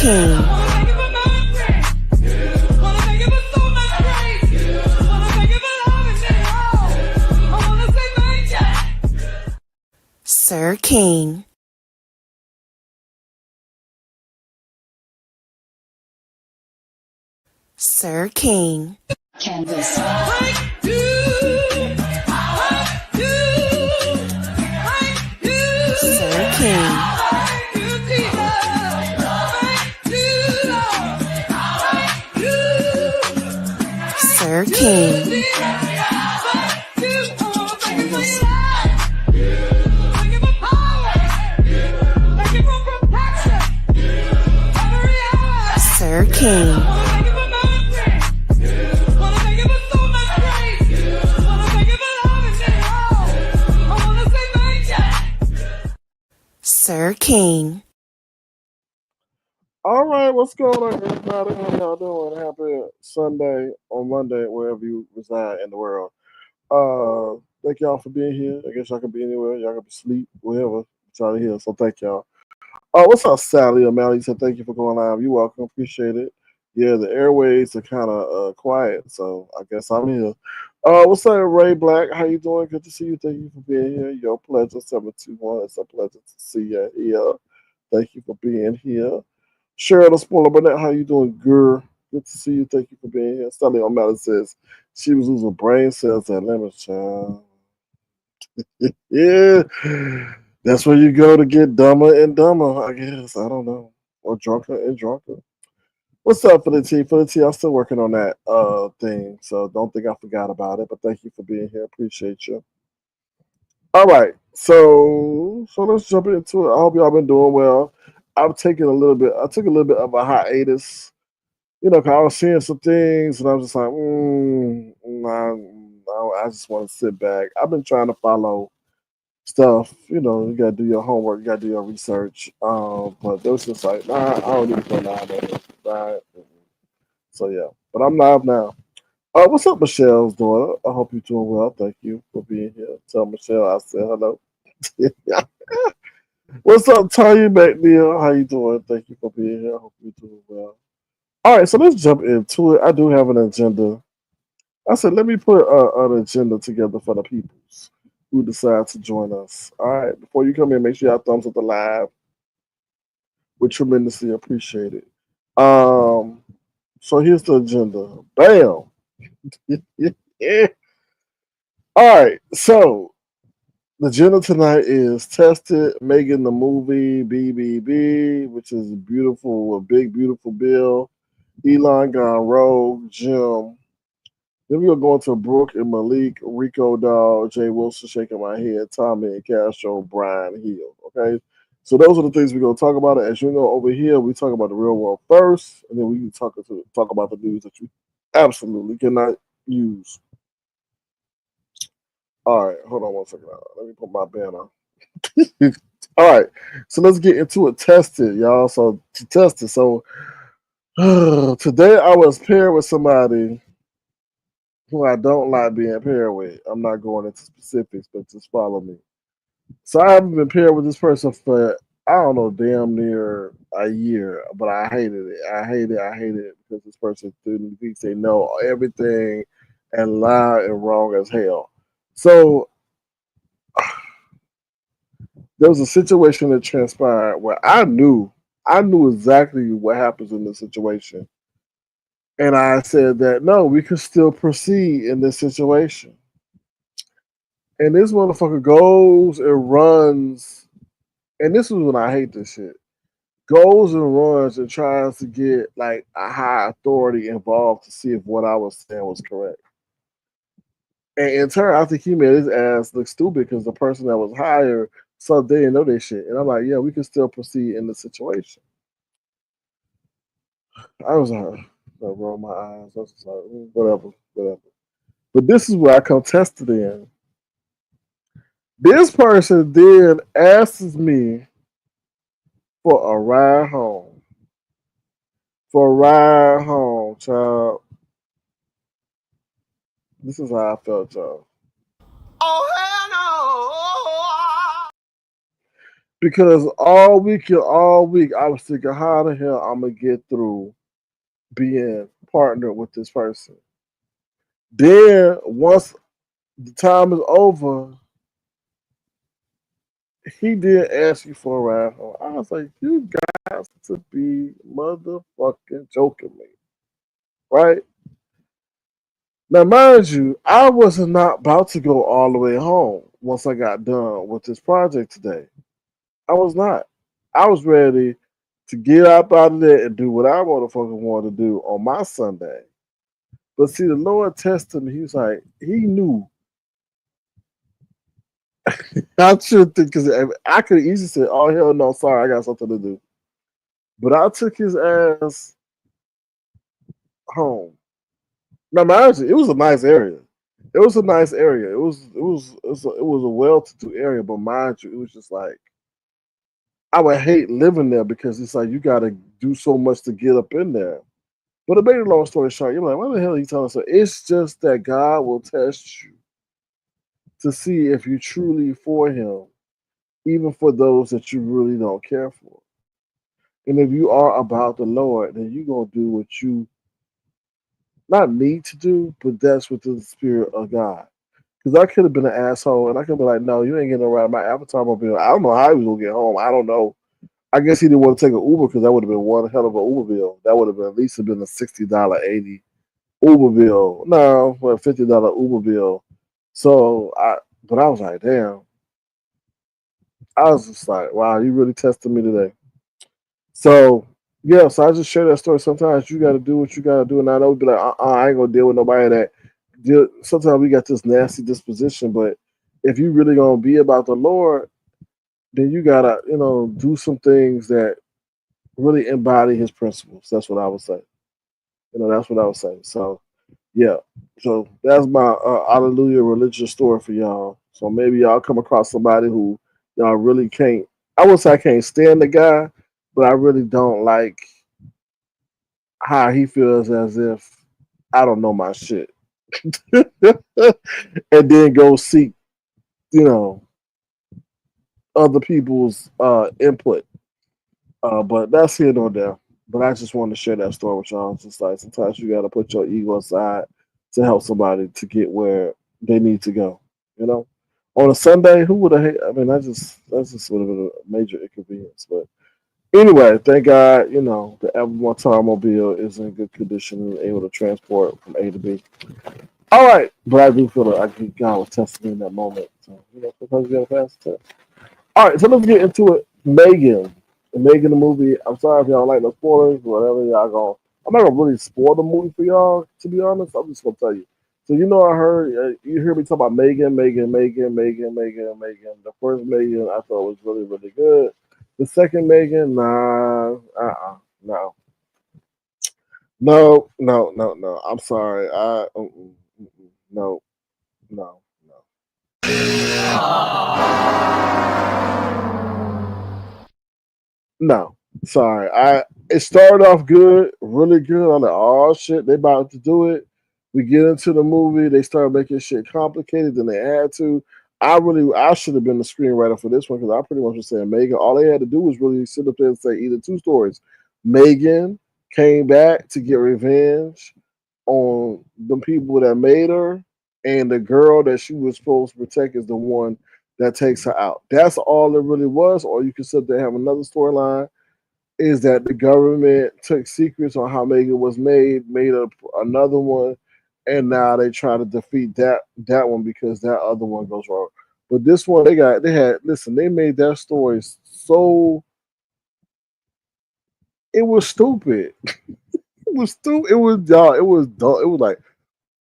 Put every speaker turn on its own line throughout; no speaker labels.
King. Sir King. Sir King.
Canvas.
Sir King. Sir King. Sir King. Sir King.
All right, what's going on, everybody? How y'all doing? Happy Sunday or Monday, wherever you reside in the world. Thank y'all for being here. I guess y'all can be anywhere. Y'all can be asleep, wherever. Try to hear. So thank y'all. What's up, Sally O'Malley? Said thank you for going live. You're welcome. Appreciate it. Yeah, the airways are kind of quiet, so I guess I'm here. What's up, Ray Black? How you doing? Good to see you. Thank you for being here. Your pleasure, 721. It's a pleasure to see you here. Thank you for being here. Cheryl the Spoiler Burnett, how you doing, girl? Good to see you. Thank you for being here. Sally O'Malley says she was losing brain cells at limit, child. Yeah, that's where you go to get dumber and dumber, I guess. I don't know. Or drunker and drunker. What's up, for the T? For the T, I'm still working on that thing, so don't think I forgot about it. But thank you for being here. Appreciate you. All right, so let's jump into it. I hope y'all been doing well. I've taken a little bit. I took a little bit of a hiatus, because I was seeing some things, and I was just like, nah, I just want to sit back. I've been trying to follow stuff. You got to do your homework, you got to do your research. But it was just like, nah, I don't need to go nowadays. Right? So yeah, but I'm live now. What's up, Michelle's daughter? I hope you're doing well. Thank you for being here. Tell Michelle I said hello. What's up, Tanya McNeil? How you doing? Thank you for being here. I hope you're doing well. All right, so let's jump into it. I do have an agenda. I said, let me put an agenda together for the peoples who decide to join us. All right, before you come in, make sure y'all thumbs up the live. We tremendously appreciate it. So here's the agenda. Bam. Yeah. All right, so the agenda tonight is Tested, Megan the Movie, BBB, which is a big, beautiful bill. Elon gone rogue, Jim. Then we're going to Brooke and Malik, Rico Dog, Jay Wilson shaking my head, Tommy and Castro, Briiine Hill. Okay? So those are the things we're going to talk about. As you know, over here, we talk about the real world first, and then we can talk about the news that you absolutely cannot use. All right, hold on one second. Let me put my banner. All right, so let's get into it. Tested, y'all. So to test it. So today I was paired with somebody who I don't like being paired with. I'm not going into specifics, but just follow me. So I haven't been paired with this person for, I don't know, damn near a year, but I hated it. I hate it because this person thinks they know everything and lie and wrong as hell. So there was a situation that transpired where I knew exactly what happens in this situation. And I said that no, we could still proceed in this situation. And this motherfucker goes and runs, and this is when I hate this shit. Goes and runs and tries to get like a high authority involved to see if what I was saying was correct. And in turn, I think he made his ass look stupid because the person that was hired so they didn't know this shit. And I'm like, yeah, we can still proceed in the situation. I was like, I roll my eyes. I was just like, whatever. But this is where I contested in. This person then asks me for a ride home. Child. This is how I felt, y'all.
Oh, hell
because all week I was thinking, how the hell I'm gonna get through being partnered with this person. Then once the time is over, he did ask you for a ride home. I was like, you got to be motherfucking joking me, right? Now, mind you, I was not about to go all the way home once I got done with this project today. I was not. I was ready to get up out of there and do what I motherfucking wanted to do on my Sunday. But see, the Lord tested me. He was like, he knew. I should think, because I could easily say, oh, hell no, sorry, I got something to do. But I took his ass home. Now, mind you, it was a nice area. It was a nice area. It was a well-to-do area, but mind you, it was just like I would hate living there because it's like you got to do so much to get up in there. But to make a long story short, you're like, what the hell are you telling us? So it's just that God will test you to see if you're truly for Him, even for those that you really don't care for. And if you are about the Lord, then you're gonna do what you not need to do, but that's within the spirit of God. Because I could have been an asshole and I could be like, no, you ain't getting around my avatar mobile. I don't know how he was gonna get home. I don't know. I guess he didn't want to take an Uber because that would have been one hell of an Uber bill. That would have been at least been a $60, 80 Uber bill. No, well, $50 Uber bill. But I was like, damn. I was just like, wow, you really tested me today. So yeah, so I just share that story. Sometimes you got to do what you got to do, and I know be like, I ain't gonna deal with nobody that. Sometimes we got this nasty disposition, but if you really gonna be about the Lord, then you gotta, do some things that really embody His principles. That's what I would say. That's what I would say. So yeah, so that's my hallelujah religious story for y'all. So maybe y'all come across somebody who y'all really can't. I would say I can't stand the guy, but I really don't like how he feels as if I don't know my shit, and then go seek, you know, other people's input. But that's here nor there. But I just wanted to share that story with y'all. It's just like sometimes you got to put your ego aside to help somebody to get where they need to go. You know, on a Sunday, who would have? I mean, that's just would have been a major inconvenience. But anyway, thank God, the Evermore Mobile is in good condition and able to transport from A to B. All right, but I do feel like God was testing me in that moment. So sometimes you gotta pass the test. All right, so let's get into it. Megan the movie. I'm sorry if y'all like the spoilers, whatever y'all going. I'm not gonna really spoil the movie for y'all. To be honest, I'm just gonna tell you. So I heard you hear me talk about Megan. The first Megan I thought was really really good. The second Megan, nah, no, no. I'm sorry. No, no, no. No, sorry. It started off good, really good. I'm like, oh shit, they about to do it. We get into the movie, they start making shit complicated than they had to. I should have been the screenwriter for this one because I pretty much was saying Megan. All they had to do was really sit up there and say either two stories. Megan came back to get revenge on the people that made her, and the girl that she was supposed to protect is the one that takes her out. That's all it really was. Or you could sit there and have another storyline is that the government took secrets on how Megan was made another one, and now they try to defeat that one because that other one goes wrong. But this one, they made that story so it was stupid. It was stupid. It was y'all. It was dumb. It was like,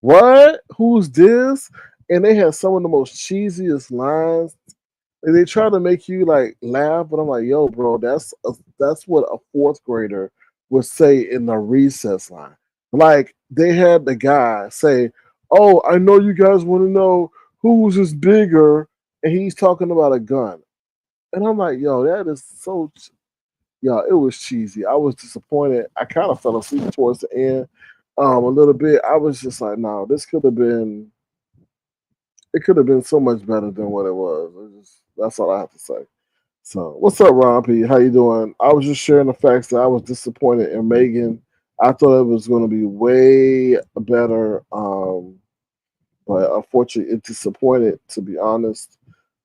what? Who's this? And they had some of the most cheesiest lines. And they try to make you like laugh, but I'm like, yo, bro, that's what a fourth grader would say in the recess line. Like they had the guy say, "Oh, I know you guys want to know who's is bigger," and he's talking about a gun. And I'm like, yo, that is so. Yeah, it was cheesy. I was disappointed. I kind of fell asleep towards the end, a little bit. I was just like, no, this could have been. It could have been so much better than what it was. That's all I have to say. So, what's up, Ron P? How you doing? I was just sharing the facts that I was disappointed in Megan. I thought it was going to be way better, but unfortunately, it disappointed. To be honest,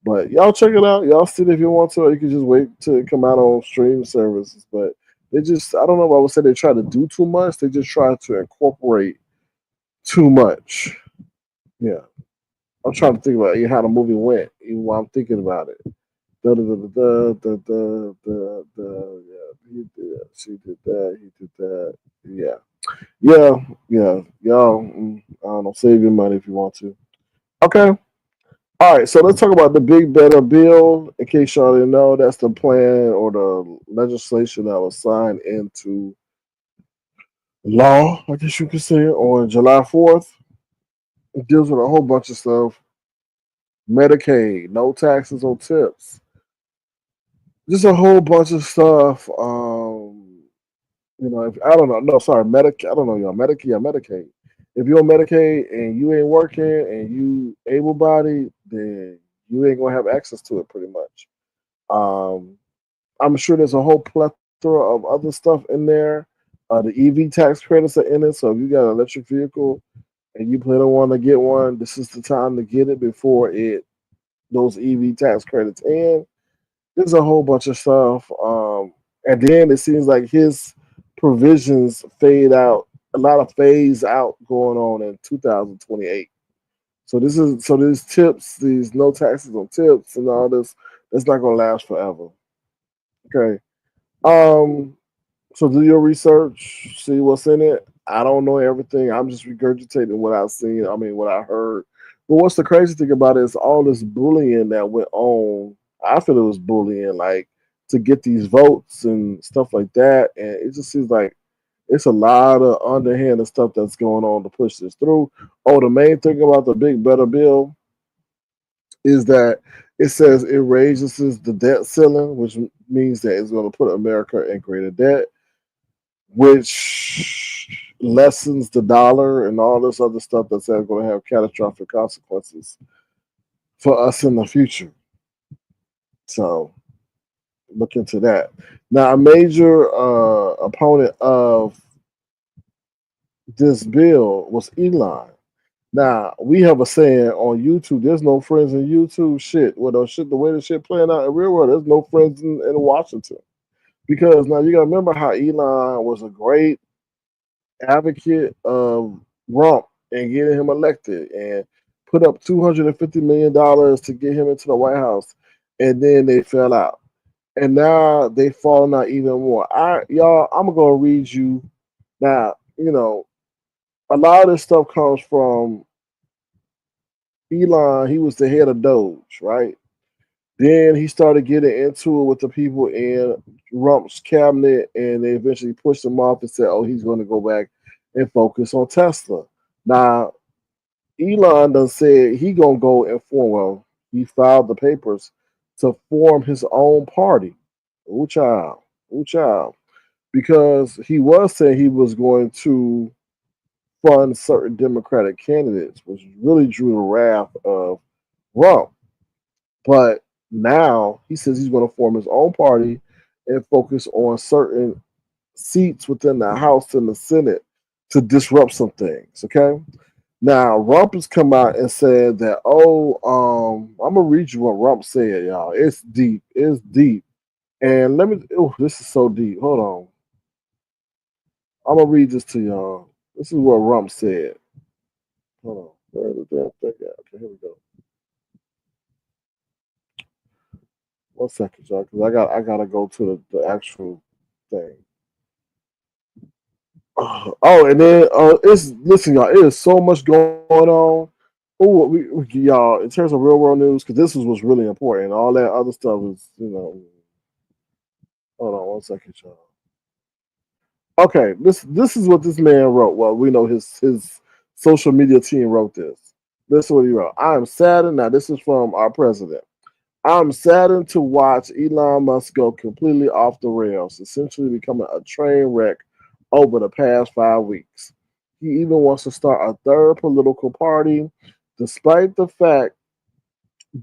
but y'all check it out. Y'all see it if you want to, or you can just wait till it come out on stream services. But they just—I don't know if I would say they try to do too much. They just try to incorporate too much. Yeah, I'm trying to think about how the movie went, even while I'm thinking about it. Da, da, da, da, da, da, da, da, yeah, he did that. She did that. He did that. Yeah, yeah, yeah. Y'all, I don't know. Save your money if you want to. Okay. All right. So let's talk about the big better bill. In case y'all didn't know, that's the plan or the legislation that was signed into law. I guess you could say on July 4th. It deals with a whole bunch of stuff. Medicaid, no taxes on tips, just a whole bunch of stuff. If I don't know, no, sorry, Medicaid. I don't know, y'all. Medicaid, yeah, Medicaid. If you're on Medicaid and you ain't working and you able-bodied, then you ain't gonna have access to it, pretty much. Um, I'm sure there's a whole plethora of other stuff in there. The EV tax credits are in it, so if you got an electric vehicle and you plan on want to get one, this is the time to get it before it those EV tax credits end. There's a whole bunch of stuff. And then it seems like his provisions fade out, a lot of phase out going on in 2028. So these tips, these no taxes on tips and all this, that's not gonna last forever. Okay. Um, so do your research, see what's in it. I don't know everything. I'm just regurgitating what I've seen. I mean, what I heard. But what's the crazy thing about it is all this bullying that went on. I feel it was bullying, like to get these votes and stuff like that. And it just seems like it's a lot of underhanded stuff that's going on to push this through. Oh, the main thing about the big better bill is that it says it raises the debt ceiling, which means that it's going to put America in greater debt, which lessens the dollar and all this other stuff that's going to have catastrophic consequences for us in the future. So look into that. Now, a major opponent of this bill was Elon. Now, we have a saying on YouTube, there's no friends in YouTube. Shit, well, the way the shit playing out in the real world, there's no friends in Washington. Because now you got to remember how Elon was a great advocate of Rump and getting him elected and put up $250 million to get him into the White House, and then they fell out, and now they falling out even more. I'm gonna read you now. A lot of this stuff comes from Elon. He was the head of Doge, right? Then he started getting into it with the people in Rump's cabinet, and they eventually pushed him off and said, "Oh, he's going to go back and focus on Tesla." Now, Elon done said he gonna go and form. Well, he filed the papers to form his own party. Ooh, child, ooh, child, because he was saying he was going to fund certain Democratic candidates, which really drew the wrath of Rump. But now he says he's going to form his own party and focus on certain seats within the House and the Senate to disrupt some things. Okay. Now Rump has come out and said that, I'm gonna read you what Rump said, y'all. It's deep. It's deep. And this is so deep. Hold on. I'm gonna read this to y'all. This is what Rump said. Hold on. Where is the damn thing at? Okay, here we go. 1 second, y'all, because I gotta go to the actual thing. Oh, and then it's listen, y'all. It is so much going on. Oh, y'all, in terms of real world news, because this was really important. All that other stuff is, Hold on 1 second, y'all. Okay, this is what this man wrote. Well, we know his social media team wrote this. This is what he wrote. I am saddened. Now, this is from our president. I'm saddened to watch Elon Musk go completely off the rails, essentially becoming a train wreck over the past 5 weeks. He even wants to start a third political party, despite the fact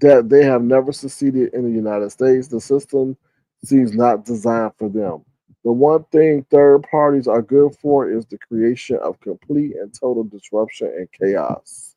that they have never succeeded in the United States. The system seems not designed for them. The one thing third parties are good for is the creation of complete and total disruption and chaos.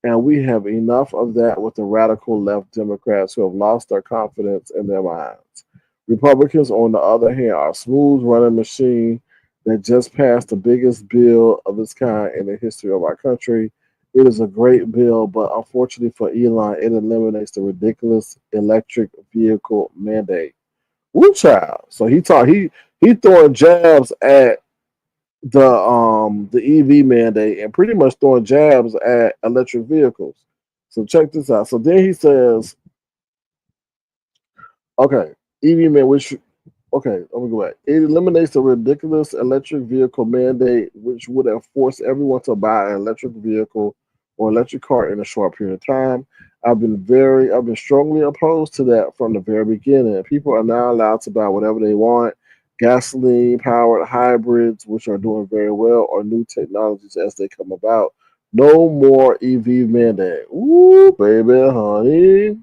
And we have enough of that with the radical left Democrats who have lost their confidence in their minds. Republicans, on the other hand, are a smooth running machine that just passed the biggest bill of its kind in the history of our country. It is a great bill, but unfortunately for Elon, it eliminates the ridiculous electric vehicle mandate. Woo child. So he throwing jabs at the EV mandate and pretty much throwing jabs at electric vehicles. So check this out. So then he says, okay, EV man, which okay, let me go back. It eliminates the ridiculous electric vehicle mandate, which would have forced everyone to buy an electric vehicle or electric car in a short period of time. I've been strongly opposed to that from the very beginning. People are now allowed to buy whatever they want, gasoline powered hybrids, which are doing very well, or new technologies as they come about. No more EV mandate. Ooh, baby, honey.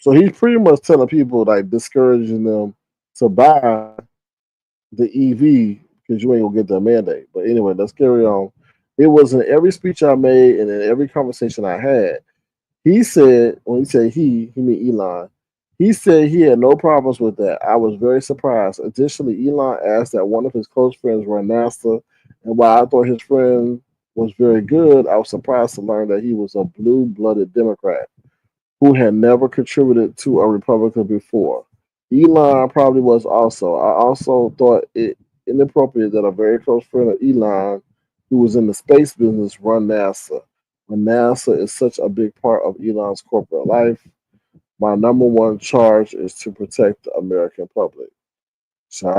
So he's pretty much telling people like discouraging them to buy the EV because you ain't gonna get the mandate. But anyway, let's carry on. It was in every speech I made and in every conversation I had. He said when he said he mean Elon. He said he had no problems with that. I was very surprised. Additionally, Elon asked that one of his close friends run NASA, and while I thought his friend was very good, I was surprised to learn that he was a blue-blooded Democrat who had never contributed to a Republican before. Elon probably was also. I also thought it inappropriate that a very close friend of Elon, who was in the space business, run NASA. When NASA is such a big part of Elon's corporate life, my number one charge is to protect the American public. So,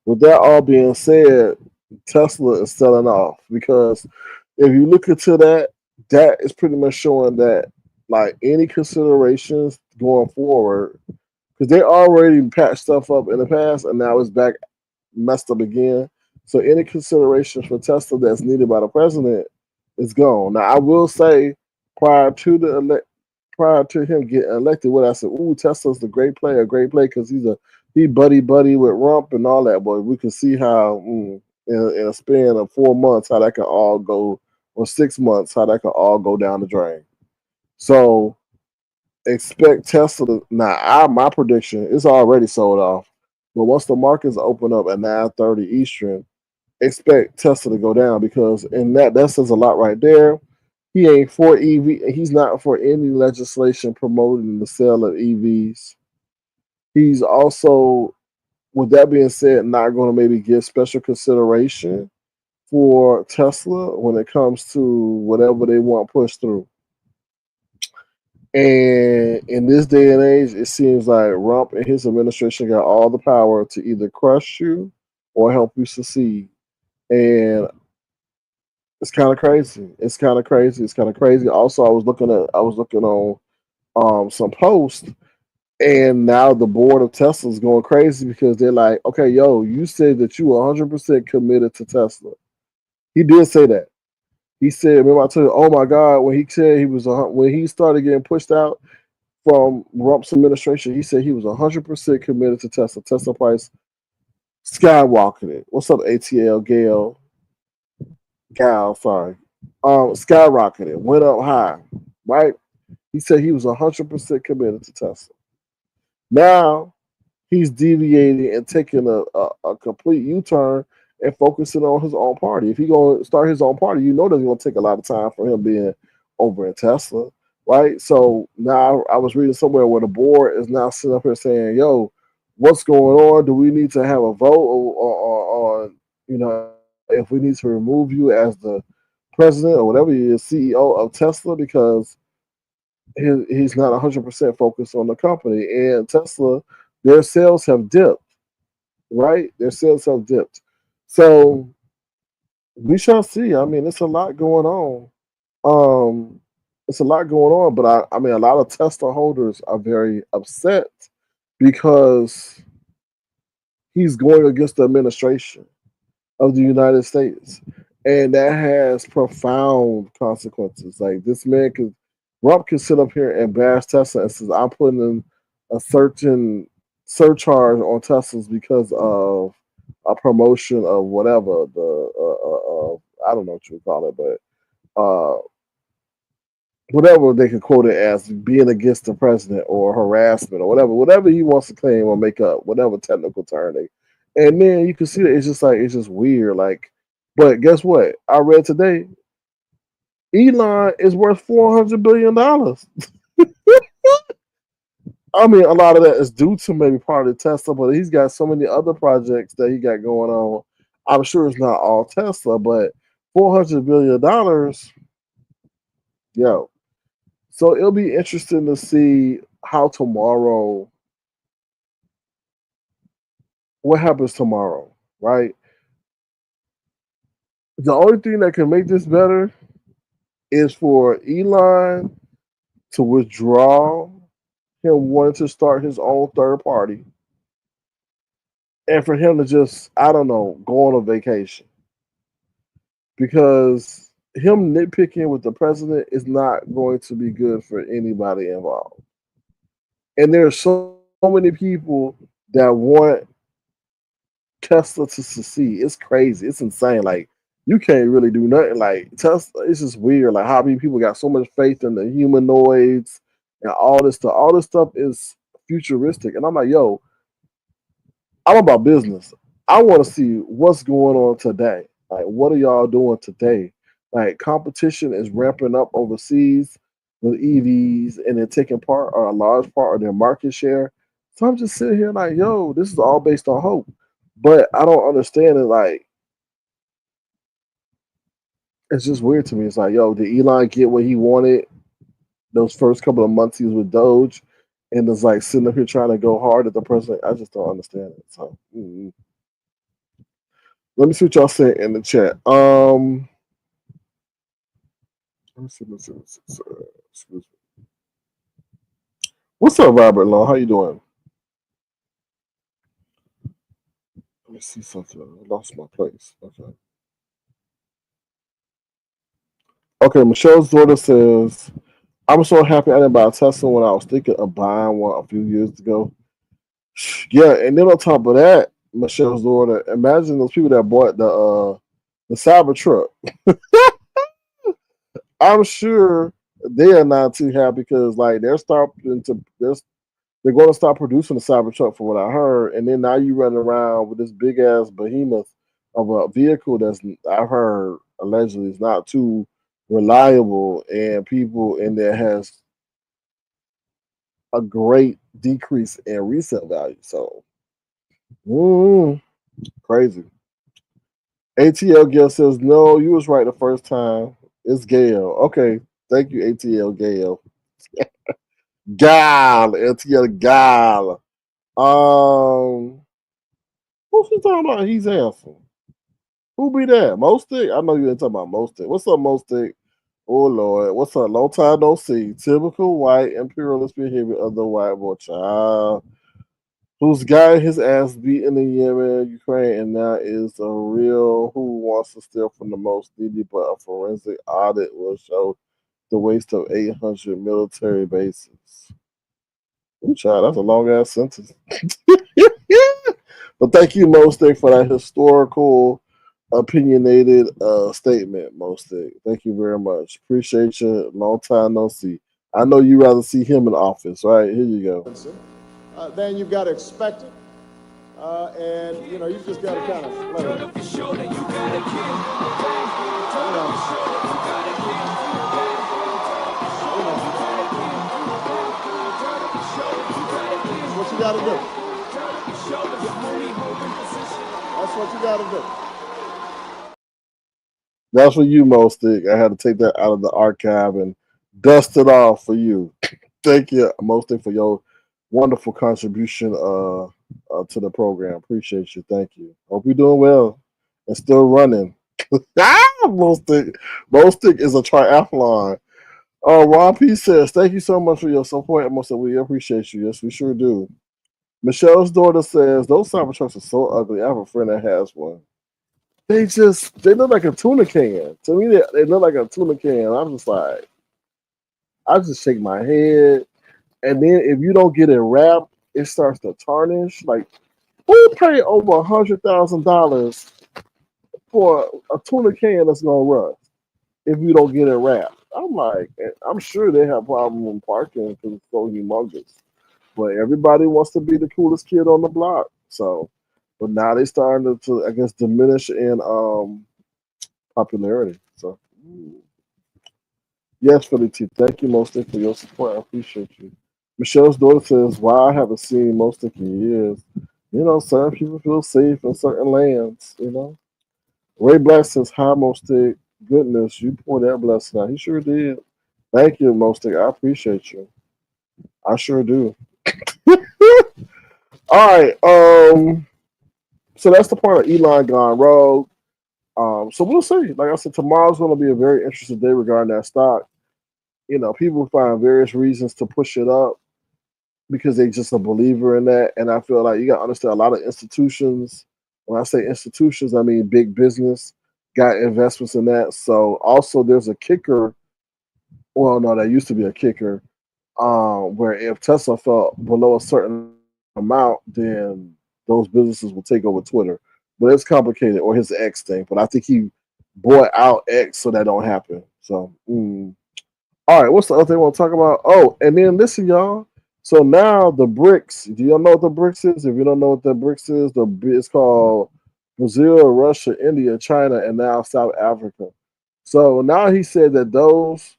with that all being said, Tesla is selling off because if you look into that, that is pretty much showing that like any considerations going forward, because they already patched stuff up in the past and now it's back messed up again. So any considerations for Tesla that's needed by the president is gone. Now I will say prior to prior to him getting elected, what I said, ooh, Tesla's the a great play because he buddy with Rump and all that. But we can see how in a span of 4 months how that can all go, or 6 months how that can all go down the drain. So expect Tesla to now. My prediction is already sold off, but once the markets open up at 9:30 Eastern, expect Tesla to go down because in that says a lot right there. He ain't for EV. He's not for any legislation promoting the sale of EVs. He's also, with that being said, not going to maybe give special consideration for Tesla when it comes to whatever they want pushed through. And in this day and age, it seems like Rump and his administration got all the power to either crush you or help you succeed. And it's kind of crazy. It's kind of crazy. It's kind of crazy. Also, I was looking on some posts, and now the board of Tesla's going crazy because they're like, okay, yo, you said that you were 100% committed to Tesla. He did say that. He said, remember I told you, oh my God, when he said when he started getting pushed out from Rump's administration, he said he was 100% committed to Tesla. Tesla price skyrocketed. What's up, ATL Gal? Sorry, skyrocketed, went up high, right? He said he was 100% committed to Tesla. Now he's deviating and taking a complete U-turn and focusing on his own party. If he's going to start his own party, you know that's going to take a lot of time for him being over in Tesla, right? So now I was reading somewhere where the board is now sitting up here saying, yo, what's going on? Do we need to have a vote on, if we need to remove you as the president or whatever he is, CEO of Tesla, because he's not 100% focused on the company. And Tesla, their sales have dipped, right? Their sales have dipped. So we shall see. I mean, it's a lot going on. Um, it's a lot going on, but I mean, a lot of Tesla holders are very upset because he's going against the administration of the United States. and that has profound consequences. Like this man could, Trump could sit up here and bash Tesla and says, "I'm putting in a certain surcharge on Teslas because of a promotion of whatever I don't know what you would call it, but whatever they could quote it as being against the president or harassment or whatever he wants to claim or make up, whatever technical term they. And then you can see that it's just weird. Like, but guess what? I read today Elon is worth $400 billion. I mean, a lot of that is due to maybe part of Tesla, but he's got so many other projects that he got going on. I'm sure it's not all Tesla, but $400 billion, yo. So it'll be interesting to see how tomorrow, what happens tomorrow, right? The only thing that can make this better is for Elon to withdraw him wanting to start his own third party and for him to just, I don't know, go on a vacation. Because him nitpicking with the president is not going to be good for anybody involved. And there are so many people that want Tesla to succeed. It's crazy. It's insane. Like you can't really do nothing. Like Tesla, it's just weird. Like how many people got so much faith in the humanoids and all this stuff. All this stuff is futuristic. And I'm like, yo, I'm about business. I want to see what's going on today. Like, what are y'all doing today? Like, competition is ramping up overseas with EVs and they're taking part or a large part of their market share. So I'm just sitting here like, yo, this is all based on hope. But I don't understand it. Like, it's just weird to me. It's like, yo, did Elon get what he wanted those first couple of months he was with Doge? And it's like sitting up here trying to go hard at the president. I just don't understand it. So, let me see what y'all say in the chat. Let me see. Excuse me. What's up, Robert Law? How you doing? Let me see something. I lost my place. Okay. Okay, Michelle's daughter says, I'm so happy I didn't buy a Tesla when I was thinking of buying one a few years ago. Yeah, and then on top of that, Michelle's daughter, imagine those people that bought the Cybertruck. I'm sure they are not too happy because like they're going to start producing the Cybertruck, from what I heard, and then now you running around with this big ass behemoth of a vehicle that's I've heard allegedly is not too reliable, and people in there has a great decrease in resale value. So, crazy. ATL Gail says no. You was right the first time. It's Gail. Okay, thank you, ATL Gail. Gal, ATL Gal. Who's he talking about? He's handsome. Who be that? Mostic? I know you ain't talking about Mostic. What's up, Mostic? Oh Lord, what's up? Long time no see. Typical white imperialist behavior of the white boy child, who's got his ass beaten in Yemen, Ukraine, and now is a real who wants to steal from the most needy, but a forensic audit will show the waste of 800 military bases. Ooh, child, that's a long ass sentence. But thank you, Mostic, for that historical, opinionated statement, Mostic. Thank you very much. Appreciate you. Long time no see. I know you rather see him in office, right? Here you go.
Then you've got to expect it, and you just got to kind of let it. That's what you got to do. That's what you got to do.
That's for you, Mostic. I had to take that out of the archive and dust it off for you. Thank you, Mostic, for your wonderful contribution to the program. Appreciate you. Thank you. Hope you're doing well and still running. Mostic is a triathlon. Ron P says, thank you so much for your support, Mostic. We appreciate you. Yes, we sure do. Michelle's daughter says, those Cybertrucks are so ugly. I have a friend that has one. they look like a tuna can. To me, they look like a tuna can. I'm just like, I just shake my head. And then if you don't get it wrapped, it starts to tarnish. Like, who pay over $100,000 for a tuna can that's gonna rust if you don't get it wrapped? I'm like, I'm sure they have problem in parking because it's so humongous. But everybody wants to be the coolest kid on the block. So, but now they starting to I guess, diminish in popularity. So, yes, Philly T, thank you, Mostly, for your support. I appreciate you. Michelle's daughter says, "Wow, I haven't seen Mostly in years. You know, certain people feel safe in certain lands. You know." Ray Black says, "Hi, Mostly. Goodness, you poured that blessing out. He sure did. Thank you, Mostly. I appreciate you. I sure do." All right. So that's the part of Elon gone rogue. So we'll see. Like I said, tomorrow's going to be a very interesting day regarding that stock. You know, people find various reasons to push it up because they just a believer in that. And I feel like you got to understand a lot of institutions. When I say institutions, I mean big business got investments in that. So also there's a kicker. Well, no, there used to be a kicker where if Tesla fell below a certain amount, then those businesses will take over Twitter. But it's complicated, or his X thing. But I think he bought out X so that don't happen. So, all right, what's the other thing I want to talk about? Oh, and then listen, y'all. So now the BRICS. Do y'all know what the BRICS is? If you don't know what the BRICS is, it's called Brazil, Russia, India, China, and now South Africa. So now he said that those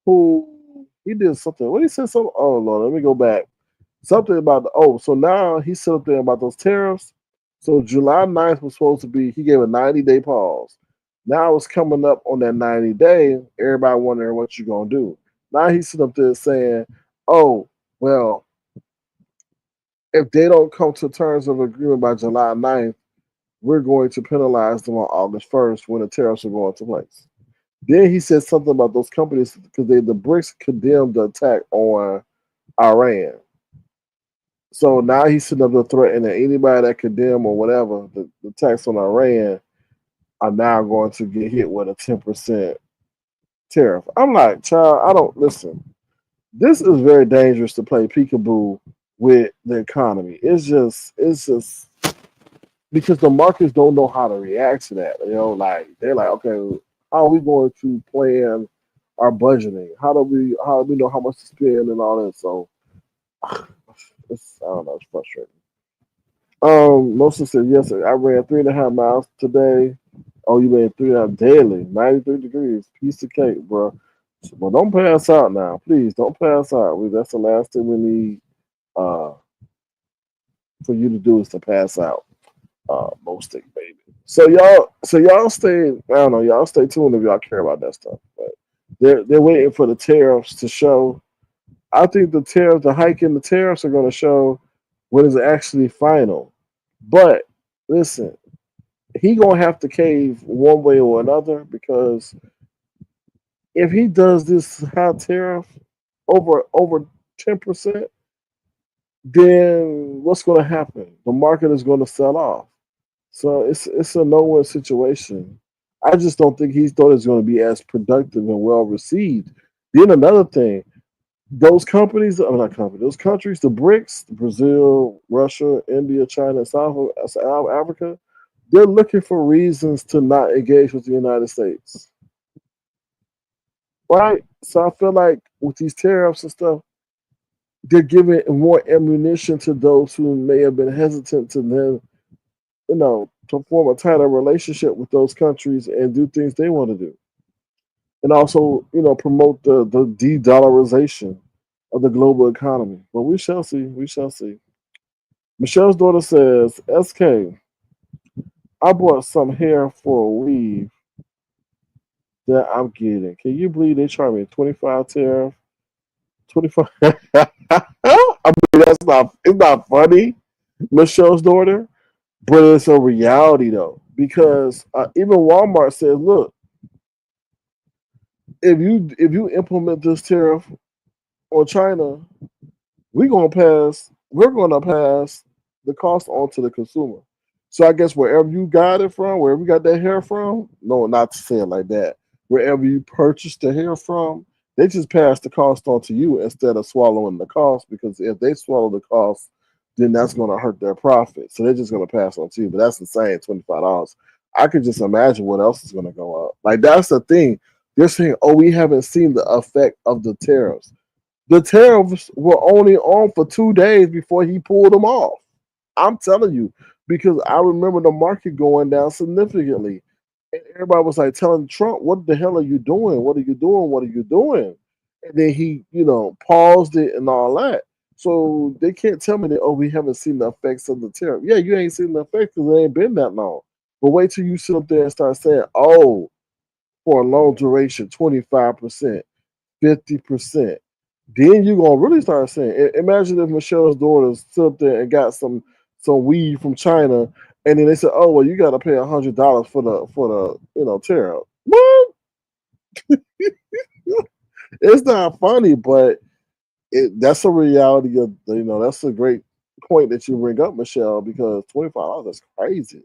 who he did something. What he said something? Oh Lord, let me go back. Something about so now he said something about those tariffs. So July 9th was supposed to be, he gave a 90-day pause. Now it's coming up on that 90-day. Everybody wondering what you gonna do. Now he's sitting up there saying, "Oh, well, if they don't come to terms of agreement by July 9th, we're going to penalize them on August 1st when the tariffs are going to place." Then he said something about those companies because the BRICS condemned the attack on Iran. So now he's sitting up there threatening anybody that condemn or whatever the tax on Iran are now going to get hit with a 10% tariff. I'm like, child, I don't listen. This is very dangerous to play peekaboo with the economy. It's just because the markets don't know how to react to that. You know, like they're like, okay, how are we going to plan our budgeting? How do we know how much to spend and all that? So I don't know, it's frustrating. Mostly said yes. I ran 3.5 miles today. Oh, you ran 3.5 daily, 93 degrees, piece of cake, bro. Well, don't pass out now, please. Don't pass out. That's the last thing we need uh, for you to do is to pass out. Most things, baby. So y'all stay. I don't know. Y'all stay tuned if y'all care about that stuff. But they're waiting for the tariffs to show. I think the hike in the tariffs are going to show what is actually final. But listen, he gonna have to cave one way or another because if he does this high tariff over 10%, then what's going to happen? The market is going to sell off. So it's a no-win situation. I just don't think he thought it's going to be as productive and well received. Then another thing, those companies, not companies, those countries, the BRICS, Brazil, Russia, India, China, South Africa, they're looking for reasons to not engage with the United States. Right? So I feel like with these tariffs and stuff, they're giving more ammunition to those who may have been hesitant to then, to form a tighter relationship with those countries and do things they want to do. And also, promote the de-dollarization of the global economy. But we shall see. We shall see. Michelle's daughter says, SK, I bought some hair for a weave that I'm getting. Can you believe they charge me 25 tariff? 25. I mean, it's not funny, Michelle's daughter, but it's a reality though. Because even Walmart says, look, if you implement this tariff on China, we're gonna pass the cost on to the consumer. So I guess wherever you got it from, wherever you got that hair from, no, not to say it like that. Wherever you purchased the hair from, they just pass the cost on to you instead of swallowing the cost. Because if they swallow the cost, then that's going to hurt their profit. So they're just going to pass on to you. But that's insane, $25. I could just imagine what else is going to go up. Like that's the thing. They're saying, oh, we haven't seen the effect of the tariffs. The tariffs were only on for 2 days before he pulled them off. I'm telling you, because I remember the market going down significantly. And everybody was like telling Trump, what the hell are you doing? What are you doing? What are you doing? And then he, paused it and all that. So they can't tell me that, oh, we haven't seen the effects of the tariff. Yeah, you ain't seen the effects because it ain't been that long. But wait till you sit up there and start saying, oh, for a long duration, 25%, 50%. Then you're gonna really start saying, imagine if Michelle's daughter stood up there and got some weed from China, and then they said, "Oh, well, you got to pay $100 for the tariff." What? It's not funny, but that's a reality of that's a great point that you bring up, Michelle, because $25 is crazy.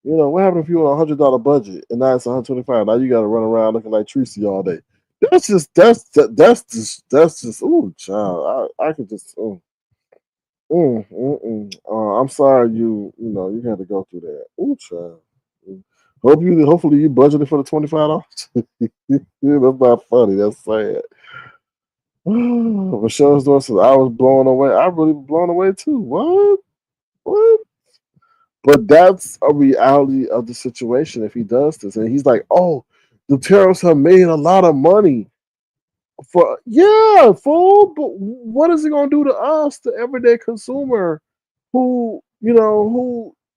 What happened if you on $100 budget and now it's 125? Now you got to run around looking like Tracy all day. That's just ooh, child. I could just I'm sorry you had to go through that. Ooh, child. Mm. Hopefully you budgeted for the $25. Yeah, that's not funny. That's sad. Michelle's doing says I was blown away. I really blown away too. What? What? But that's a reality of the situation if he does this. And he's like, oh, the tariffs have made a lot of money. Yeah, fool. But what is it gonna do to us, the everyday consumer, who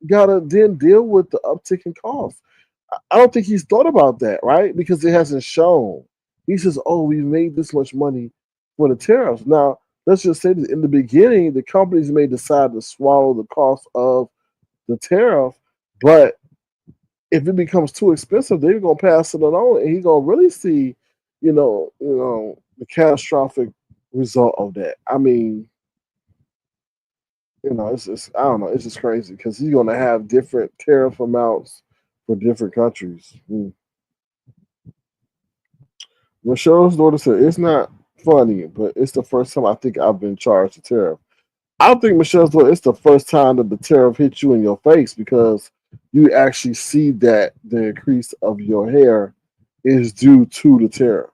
gotta then deal with the uptick in costs? I don't think he's thought about that, right? Because it hasn't shown. He says, "Oh, we made this much money for the tariffs." Now, let's just say that in the beginning, the companies may decide to swallow the cost of the tariff, but if it becomes too expensive, they're gonna pass it on, and he's gonna really see, the catastrophic result of that. I mean, it's just I don't know, it's just crazy because he's gonna have different tariff amounts for different countries. Michelle's daughter said it's not funny, but it's the first time I think I've been charged a tariff. I don't think Michelle's daughter, it's the first time that the tariff hits you in your face because you actually see that the increase of your hair is due to the tariff.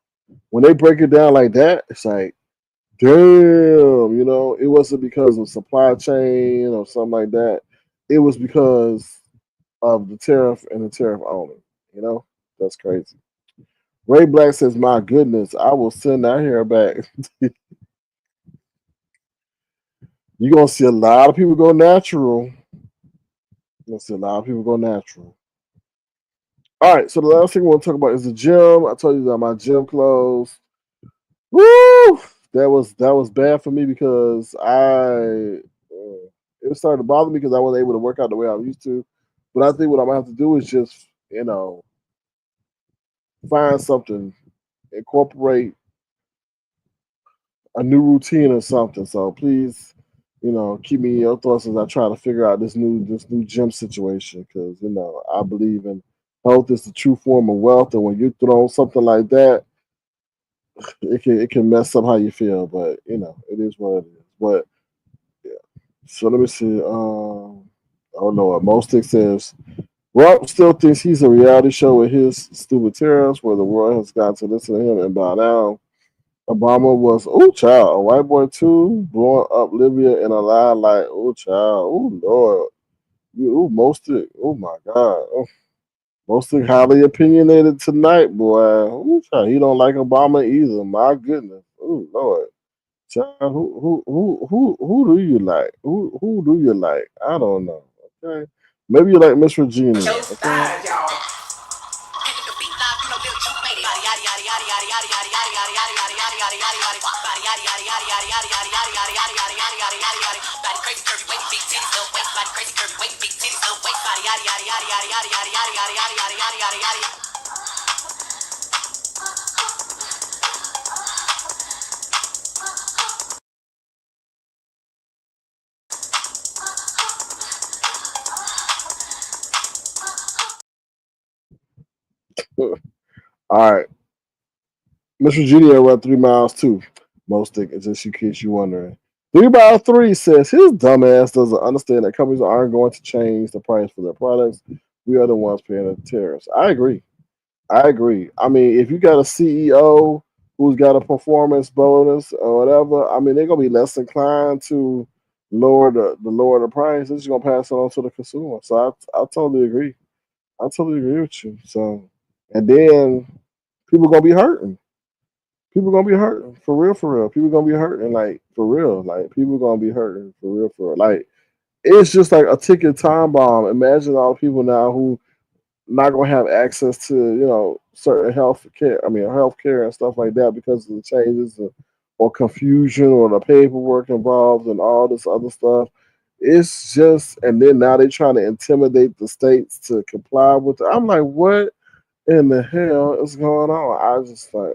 When they break it down like that, it's like, damn, it wasn't because of supply chain or something like that. It was because of the tariff and the tariff only. That's crazy. Ray Black says, my goodness, I will send that hair back. You're going to see a lot of people go natural. You're going to see a lot of people go natural. All right, so the last thing we want to talk about is the gym. I told you that my gym closed. Woo! That was bad for me because it started to bother me because I wasn't able to work out the way I used to. But I think what I'm gonna have to do is just find something, incorporate a new routine or something. So please, keep me in your thoughts as I try to figure out this new gym situation because I believe in health is the true form of wealth, and when you throw something like that, it can mess up how you feel. But it is what it is. But yeah. So let me see. Oh no, Mostic says Rob still thinks he's a reality show with his stupid tariffs, where the world has got to listen to him, and by now, Obama was child, a white boy too, blowing up Libya in a lie like child, Lord, Mostic, my God, Mostic highly opinionated tonight, boy, child, he don't like Obama either. My goodness, Lord. Child, who do you like? Who do you like? I don't know. Okay, maybe you like Miss Regina. Okay. All right. Miss Virginia run 3 miles too. Most think it's just in case you wondering. 3 by 3 says his dumbass doesn't understand that companies aren't going to change the price for their products. We are the ones paying the tariffs. I agree. I agree. I mean, if you got a CEO who's got a performance bonus or whatever, I mean, they're gonna be less inclined to lower the price. They're just gonna pass it on to the consumer. So I totally agree. I totally agree with you. So, and then people gonna be hurting. People gonna be hurting for real, for real. People gonna be hurting like for real. Like people gonna be hurting for real, for real. Like it's just like a ticking time bomb. Imagine all the people now who not gonna have access to certain health care. I mean health care and stuff like that because of the changes or confusion or the paperwork involved and all this other stuff. It's just and then now they trying to intimidate the states to comply with it. I'm like, what in the hell is going on? I just like,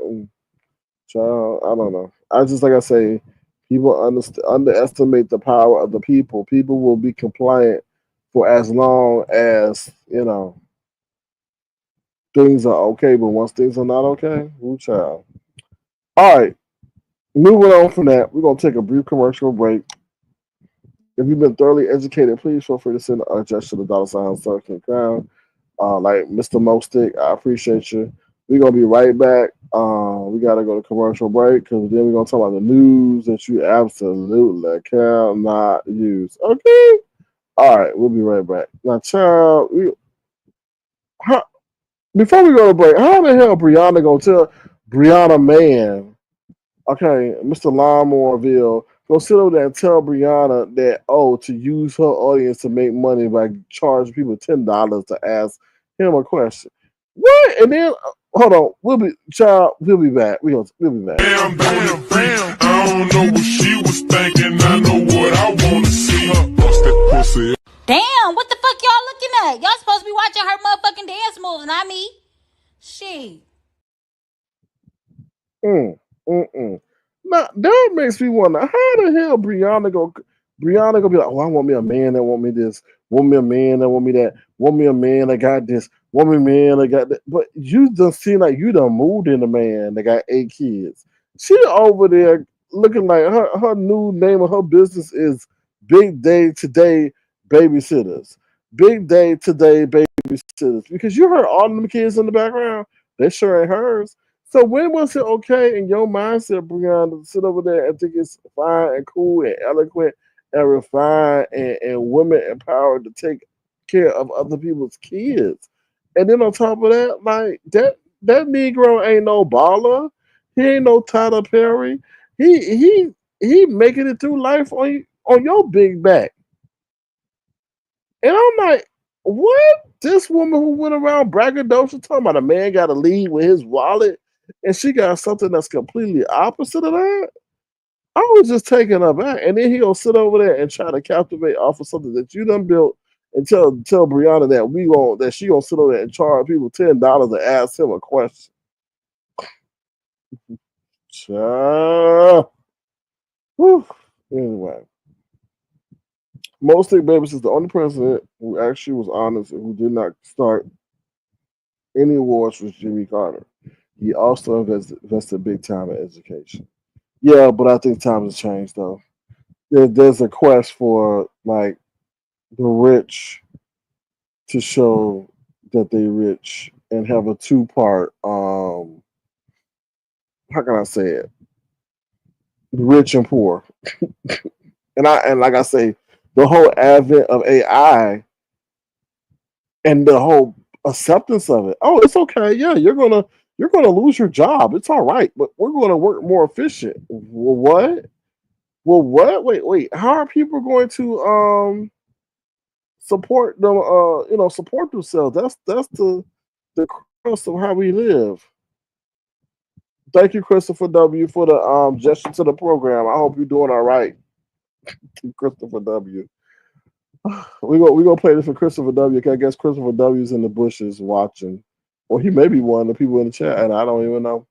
child, I don't know. I just like I say, people underestimate the power of the people. People will be compliant for as long as things are okay, but once things are not okay, ooh, child. All right, moving on from that, we're gonna take a brief commercial break. If you've been thoroughly educated, please feel free to send a gesture to $ Circle Crown. Like Mr. Mostic, I appreciate you. We're gonna be right back. We gotta go to commercial break because then we're gonna talk about the news that you absolutely cannot use. Okay. All right, we'll be right back. Now, child, before we go to break, how the hell Brianna gonna tell Brianna Man, okay, Mr. Lawnmoreville, go sit over there and tell Brianna that to use her audience to make money by charging people $10 to ask him a question. What? And then hold on, we'll be back. We'll be back.
Bam, bam, bam. I don't know what she was thinking. I know what I wanna see. Bust that pussy.
Damn, what the fuck y'all looking at? Y'all supposed to be watching her motherfucking dance moves, not me. Shit.
Now that makes me wonder how the hell Brianna gonna be like, I want me a man that want me this, want me a man that want me that, want me a man that got this, want me a man that got that. But you just seem like you done moved in a man that got 8 kids. She over there looking like her new name of her business is Big Day Today Babysitters. Big Day Today Babysitters. Because you heard all them kids in the background. They sure ain't hers. So when was it okay in your mindset, Brianna, to sit over there and think it's fine and cool and eloquent and refined and women empowered to take care of other people's kids? And then on top of that, like that Negro ain't no baller. He ain't no Tyler Perry. He making it through life on your big back. And I'm like, what? This woman who went around braggadocious talking about a man got to lead with his wallet and she got something that's completely opposite of that. I was just taken aback. And then he gonna sit over there and try to captivate off of something that you done built and tell Brianna that she gonna sit over there and charge people $10 to ask him a question. Anyway. Mostic Davis is the only president who actually was honest and who did not start any wars with Jimmy Carter. He also invested big time in education. Yeah, but I think times have changed though. There's a quest for like the rich to show that they rich and have a 2-part how can I say it? Rich and poor. and like I say, the whole advent of AI and the whole acceptance of it. Oh, it's okay. Yeah, you're gonna lose your job. It's all right, but we're gonna work more efficient. Well, what? Well, what? Wait. How are people going to support them? Support themselves. That's the crust of how we live. Thank you, Christopher W, for the gesture to the program. I hope you're doing all right, Christopher W. We gonna play this for Christopher W. I guess Christopher W is in the bushes watching, or he may be one of the people in the chat, and I don't even know.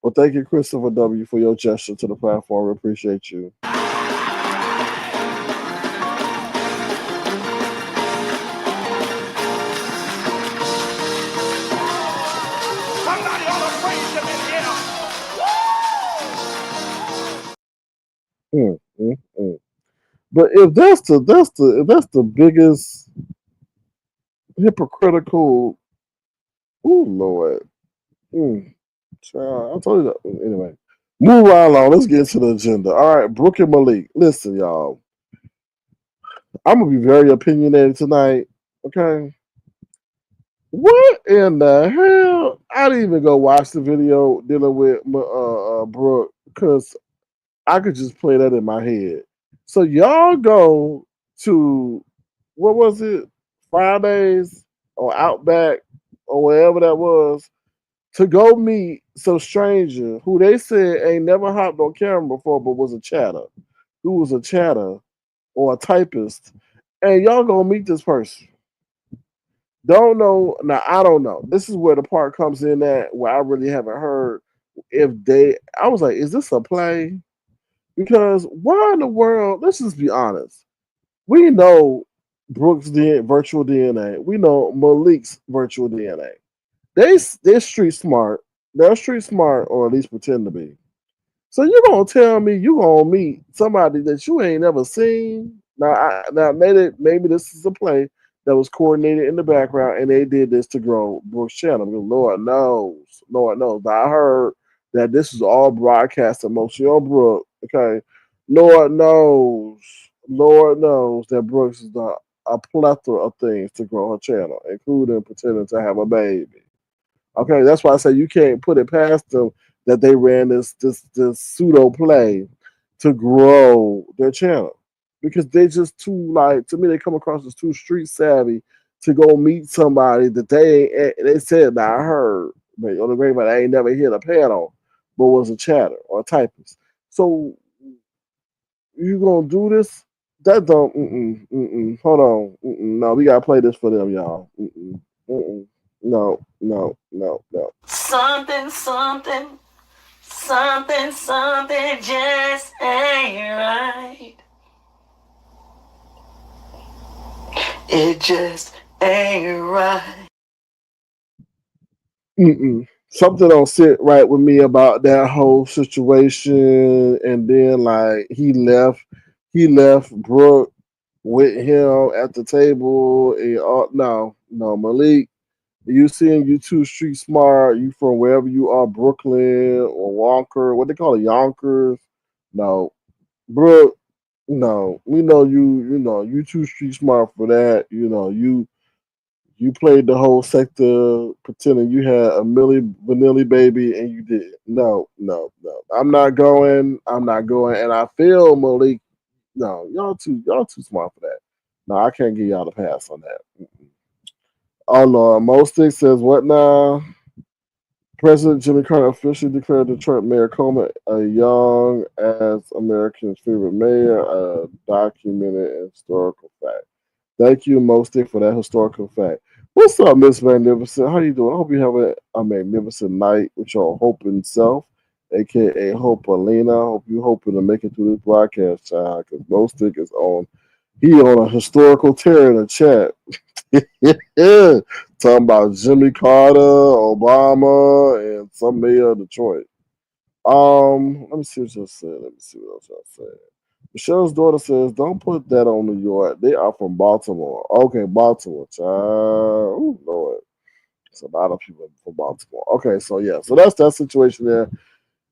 Well, thank you, Christopher W, for your gesture to the platform. We appreciate you.
Somebody ought
Mm, mm, mm. But if that's the biggest hypocritical, oh Lord, mm, child, I told you that. Anyway, move right along. Let's get to the agenda. All right, Brooke and Malik. Listen, y'all. I'm gonna be very opinionated tonight. Okay. What in the hell? I didn't even go watch the video dealing with Brooke because I could just play that in my head. So y'all go to what was it? Fridays or Outback or wherever that was to go meet some stranger who they said ain't never hopped on camera before but was a chatter. Who was a chatter or a typist. And y'all gonna meet this person. Don't know. Now I don't know. This is where the part comes in at where I really haven't heard if they. I was like, is this a play? Because why in the world? Let's just be honest. We know Brooks' virtual DNA. We know Malik's virtual DNA. They're street smart. They're street smart, or at least pretend to be. So you gonna tell me you gonna meet somebody that you ain't never seen? Now maybe this is a play that was coordinated in the background, and they did this to grow Brooks' channel. Because Lord knows. Now, I heard that this is all broadcasted mostly on Brooke. Okay, Lord knows, Lord knows that Brooks has done a plethora of things to grow her channel, including pretending to have a baby. Okay, that's why I say you can't put it past them that they ran this pseudo play to grow their channel because they just too like to me they come across as too street savvy to go meet somebody that they said that I heard but on the grapevine I ain't never hit a panel but was a chatter or a typist. So you gonna do this? That don't hold on. No, we gotta play this for them, y'all. No.
Something, something, something, something just ain't right. It just ain't right.
Something don't sit right with me about that whole situation. And then like he left Brooke with him at the table. And no, Malik, you seeing you too street smart. You from wherever you are, Brooklyn or Walker, what they call it, Yonkers. No, Brooke. No, we know you. You know you too street smart for that. You played the whole sector pretending you had a Millie Vanilli baby and you did. No. I'm not going. And I feel Malik. No, y'all too smart for that. No, I can't give y'all the pass on that. Oh Lord, Mostic says what now? President Jimmy Carter officially declared Detroit Mayor Coleman a young as America's favorite mayor, a documented historical fact. Thank you, Mostic, for that historical fact. What's up, Miss Magnificent? How you doing? I hope you have a magnificent night with your hoping self, aka Hope Alina. Hope you hoping to make it through this broadcast, child, because Mostic is on. He on a historical tear in the chat. Yeah, talking about Jimmy Carter, Obama, and some mayor of Detroit. Let me see what you said. Let me see what else I said. Michelle's daughter says, "Don't put that on New York. They are from Baltimore." Okay, Baltimore, child. Ooh, Lord, it's a lot of people from Baltimore. Okay, so yeah, so that's that situation there.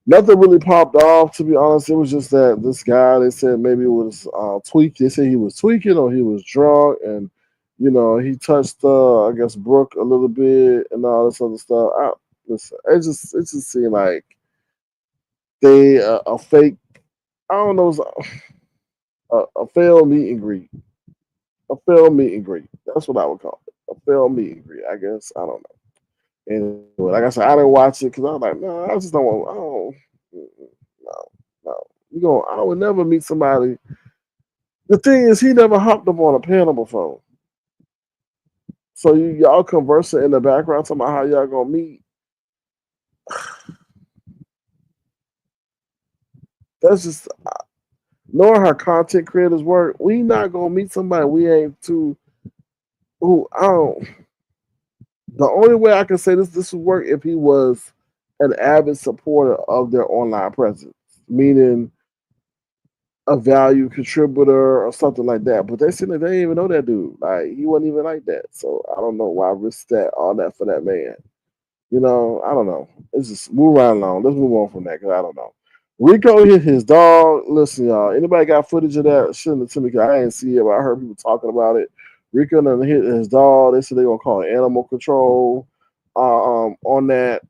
Nothing really popped off, to be honest. It was just that this guy, they said maybe it was tweaked. They said he was tweaking or he was drunk, and he touched, I guess, Brooke a little bit and all this other stuff. Listen, it just seemed like they a fake. I don't know, it was a failed meet and greet. A failed meet and greet. That's what I would call it. A failed meet and greet. I guess I don't know. Anyway, like I said, I didn't watch it because I was like, no, I just don't want. I don't. No. I would never meet somebody. The thing is, he never hopped up on a panel before. So y'all conversing in the background talking about how y'all gonna meet. That's just knowing how content creators work. We not gonna meet somebody we ain't too. Who I don't. The only way I can say this would work if he was an avid supporter of their online presence, meaning a value contributor or something like that. But they said that they didn't even know that dude. Like he wasn't even like that. So I don't know why risk that all that for that man. I don't know. Let's just move right along. Let's move on from that because I don't know. Rico hit his dog. Listen, y'all. Anybody got footage of that? Send it to me because I didn't see it, but I heard people talking about it. Rico done hit his dog. They said they're gonna call it animal control on that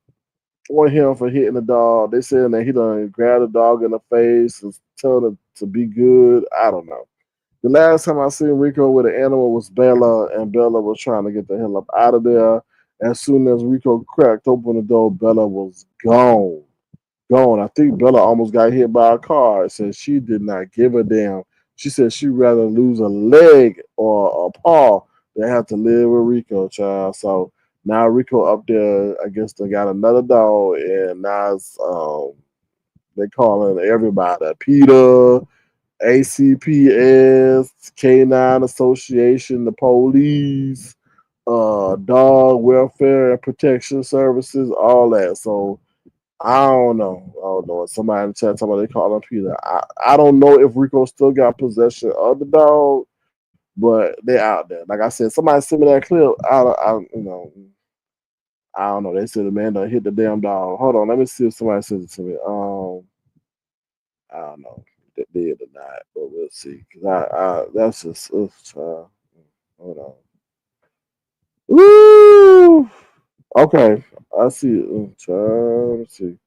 on him for hitting the dog. They said that he done grabbed the dog in the face and tell him to be good. I don't know. The last time I seen Rico with an animal was Bella, and Bella was trying to get the hell up out of there. As soon as Rico cracked open the door, Bella was gone. Gone. I think Bella almost got hit by a car. Said she did not give a damn. She said she'd rather lose a leg or a paw than have to live with Rico, child. So now Rico up there, I guess they got another dog, and now it's, they calling everybody Peter, ACPS, K9 Association, the police, dog welfare and protection services, all that. So I don't know. I don't know. Somebody in the chat talking about they call him Peter. I don't know if Rico still got possession of the dog, but they're out there. Like I said, somebody sent me that clip. I don't know. They said the man done hit the damn dog. Hold on, let me see if somebody sent it to me. I don't know if they did or not, but we'll see. Cause I that's just hold on. Woo! Okay, I see it. Let's see.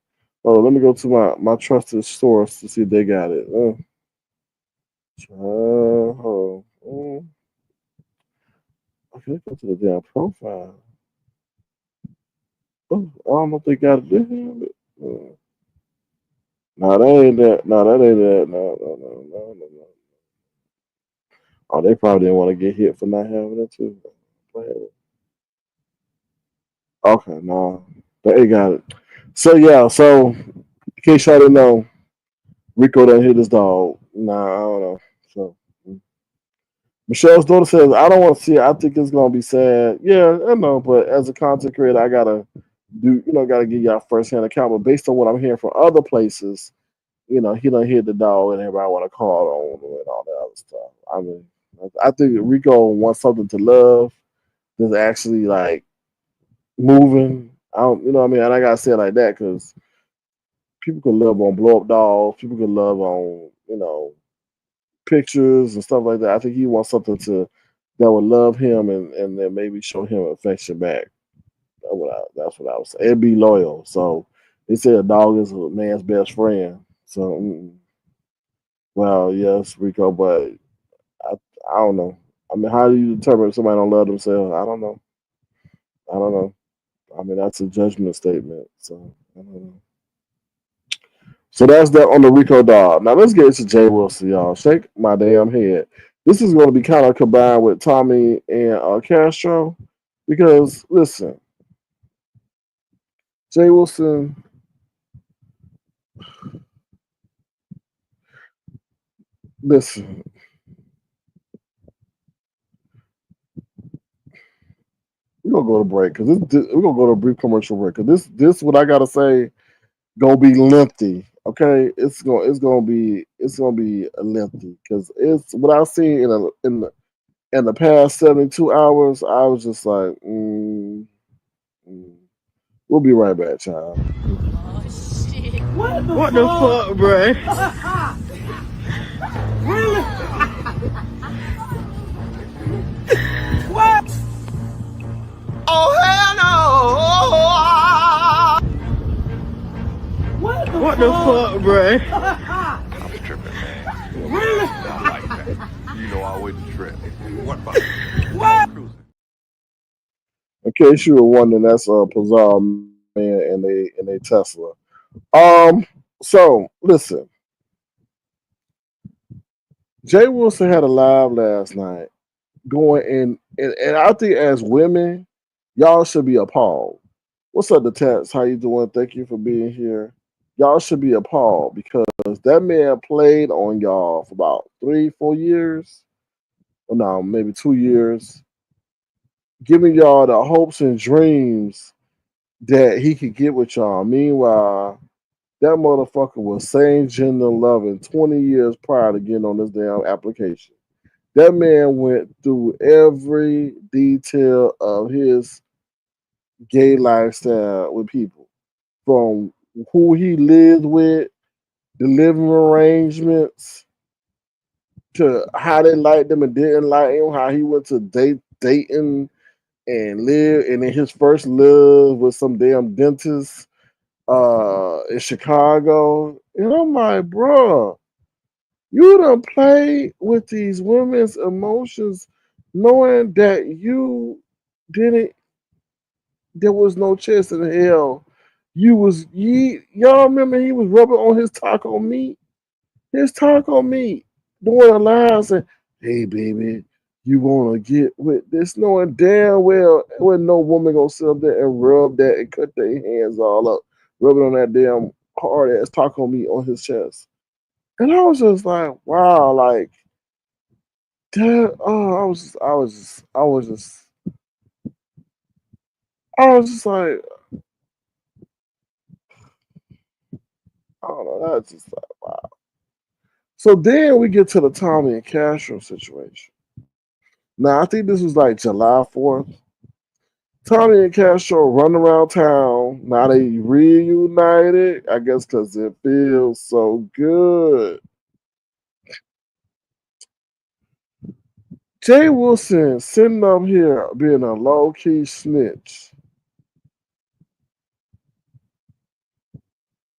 Oh, let me go to my trusted source to see if they got it. Okay, go to the damn profile. Oh, I don't know if they got it. They have it. No, that ain't that. No, that ain't that. No. Oh, they probably didn't want to get hit for not having it too. Okay, no, they got it. So yeah, so in case y'all didn't know, Rico done hit his dog. Nah, I don't know. So Michelle's daughter says, I don't want to see it. I think it's gonna be sad. Yeah, I know, but as a content creator, I gotta gotta give y'all first hand account. But based on what I'm hearing from other places, he done hit the dog and everybody wanna call on him and all that other stuff. I mean, I think Rico wants something to love that's actually like moving. I don't what I mean? And I gotta say it like that because people can love on blow up dolls, people can love on, pictures and stuff like that. I think he wants something that would love him and then maybe show him affection back. That's what I was saying. And be loyal. So they said a dog is a man's best friend. So well, yes, Rico, but I I don't know. I mean, how do you determine if somebody don't love themselves? I don't know. I don't know. I mean, that's a judgment statement. So I don't know. So that's that on the Rico dog. Now let's get into Jay Wilson, y'all. Shake my damn head. This is going to be kind of combined with Tommy and Castro because listen, Jay Wilson. Listen, we're gonna go to break because we're gonna go to a brief commercial break because this what I gotta say gonna be lengthy. Okay, it's gonna be lengthy because it's what I've seen in the past 72 hours. I was just like, mm. We'll be right back, child.
What the fuck, bro? Oh hell no! What the fuck, bro?
I'm tripping, man. Really? I like that. You know I wouldn't trip. What about what?
In case you were wondering, that's Pazar man and they Tesla. So listen, Jay Wilson had a live last night going and I think as women, y'all should be appalled. What's up, the Tats? How you doing? Thank you for being here. Y'all should be appalled because that man played on y'all for about 3-4 years. Well, no, maybe 2 years, giving y'all the hopes and dreams that he could get with y'all. Meanwhile, That motherfucker was same gender loving 20 years prior to getting on this damn application. That man went through every detail of his gay lifestyle with people, from who he lived with, the living arrangements, to how they liked him and didn't like him, how he went to dating and live, and then his first love was some damn dentist in Chicago. And I'm like, bro, you done play with these women's emotions knowing that you didn't, there was no chance in hell. Y'all remember he was rubbing on his taco meat? His taco meat. Doing a line saying, hey baby, you wanna get with this, knowing damn well wasn't no woman gonna sit up there and rub that and cut their hands all up, rubbing on that damn hard ass taco meat on his chest. And I was just like, wow, like that. Oh, I was just like, I don't know. That's just like, wow. So then we get to the Tommy and Castro situation. Now I think this was like July 4th. Tommy and Castro run around town. Now they reunited, I guess, because it feels so good. Jay Wilson sitting up here being a low key snitch.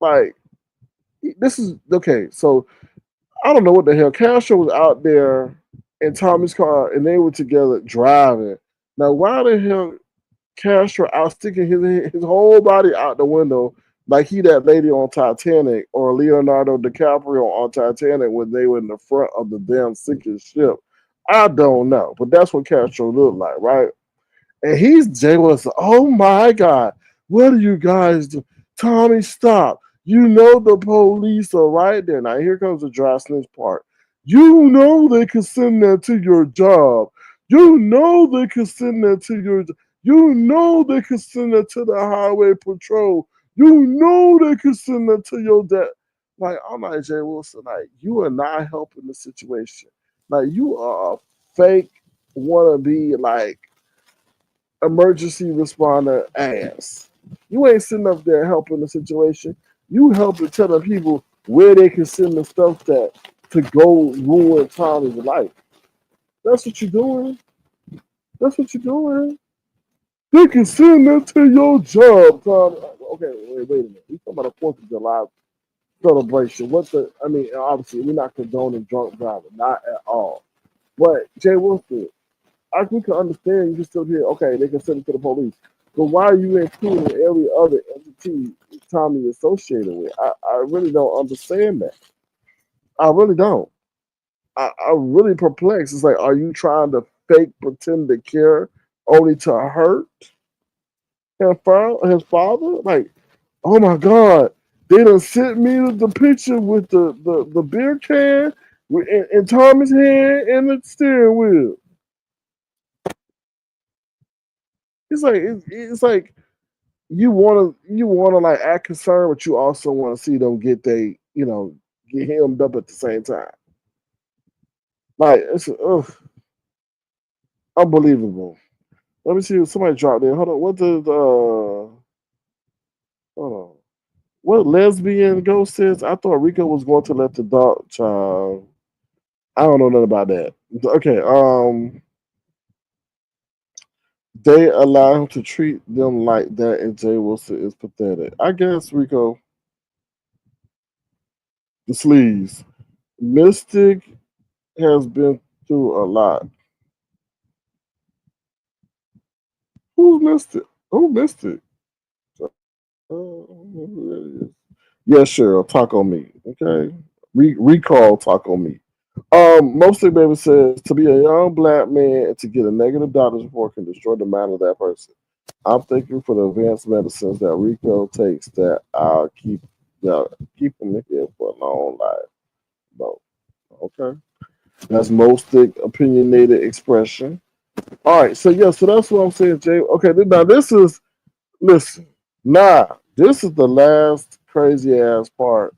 Like, this is okay. So I don't know what the hell. Castro was out there in Tommy's car and they were together driving. Now, why the hell Castro out sticking his whole body out the window like he that lady on Titanic or Leonardo DiCaprio on Titanic when they were in the front of the damn sinking ship? I don't know, but that's what Castro looked like, right? And he's Jay Wilson. Oh my God, what are you guys doing? Tommy, stop. You know the police are right there. Now here comes the dry snitch part. You know they could send that to your job. You know they could send that to your you know they could send that to the highway patrol. You know they could send that to your dad. Like, I'm like, Jay Wilson, like, you are not helping the situation. Like, you are a fake wannabe, like, emergency responder ass. You ain't sitting up there helping the situation. You helping telling people where they can send the stuff that to go ruin Tommy's life. That's what you're doing. That's what you're doing. They can send that to your job, Tommy. Okay, wait a minute. We talking about a 4th of July celebration. I mean, obviously, we're not condoning drunk driving, not at all. But Jay Wilson, we can understand you can still hear, okay, they can send it to the police. But why are you including every other entity Tommy is associated with? I really don't understand that. I really don't. I'm really perplexed. It's like, are you trying to fake pretend to care only to hurt his father? Like, oh my God, they done sent me the picture with the beer can in Tommy's hand and the steering wheel. It's like you wanna like act concerned, but you also want to see them get get hemmed up at the same time. Like, it's unbelievable. Let me see if somebody dropped in. Hold on. Hold on. What lesbian ghost says? I thought Rico was going to let the dog child. I don't know nothing about that. Okay. They allow him to treat them like that, and Jay Wilson is pathetic. I guess, Rico. The sleeves. Mystic has been through a lot. Who's Mystic? Who Mystic? Yeah, sure. Taco meat. Okay. Recall taco meat. Mostly baby says to be a young black man and to get a negative doctor's report can destroy the mind of that person. I'm thinking for the advanced medicines that Rico takes that I'll keep him here for a long life. No. Okay. That's most opinionated expression. All right, so yeah, so that's what I'm saying, Jay. Okay, now this is the last crazy ass part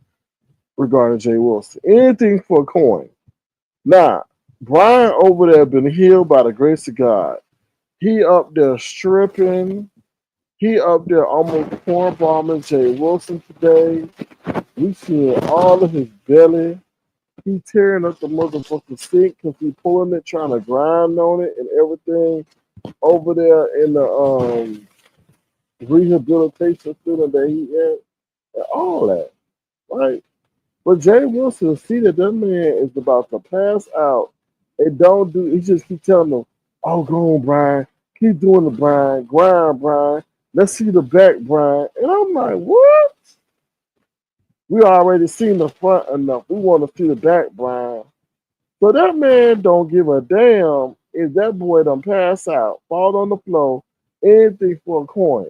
regarding Jay Wilson. Anything for a coin. Now, Brian over there been healed by the grace of God. He up there stripping. He up there almost porn bombing Jay Wilson today. We seeing all of his belly. He tearing up the motherfucking sink because he pulling it, trying to grind on it and everything over there in the rehabilitation center that he in, and all that, right? But Jay Wilson see that man is about to pass out and don't do. He just keep telling him, "Oh, go on, Brian. Keep doing the Brian. Grind, Brian. Let's see the back, Brian." And I'm like, "What? We already seen the front enough. We want to see the back, Brian." So that man don't give a damn if that boy done pass out, fall on the floor, anything for a coin.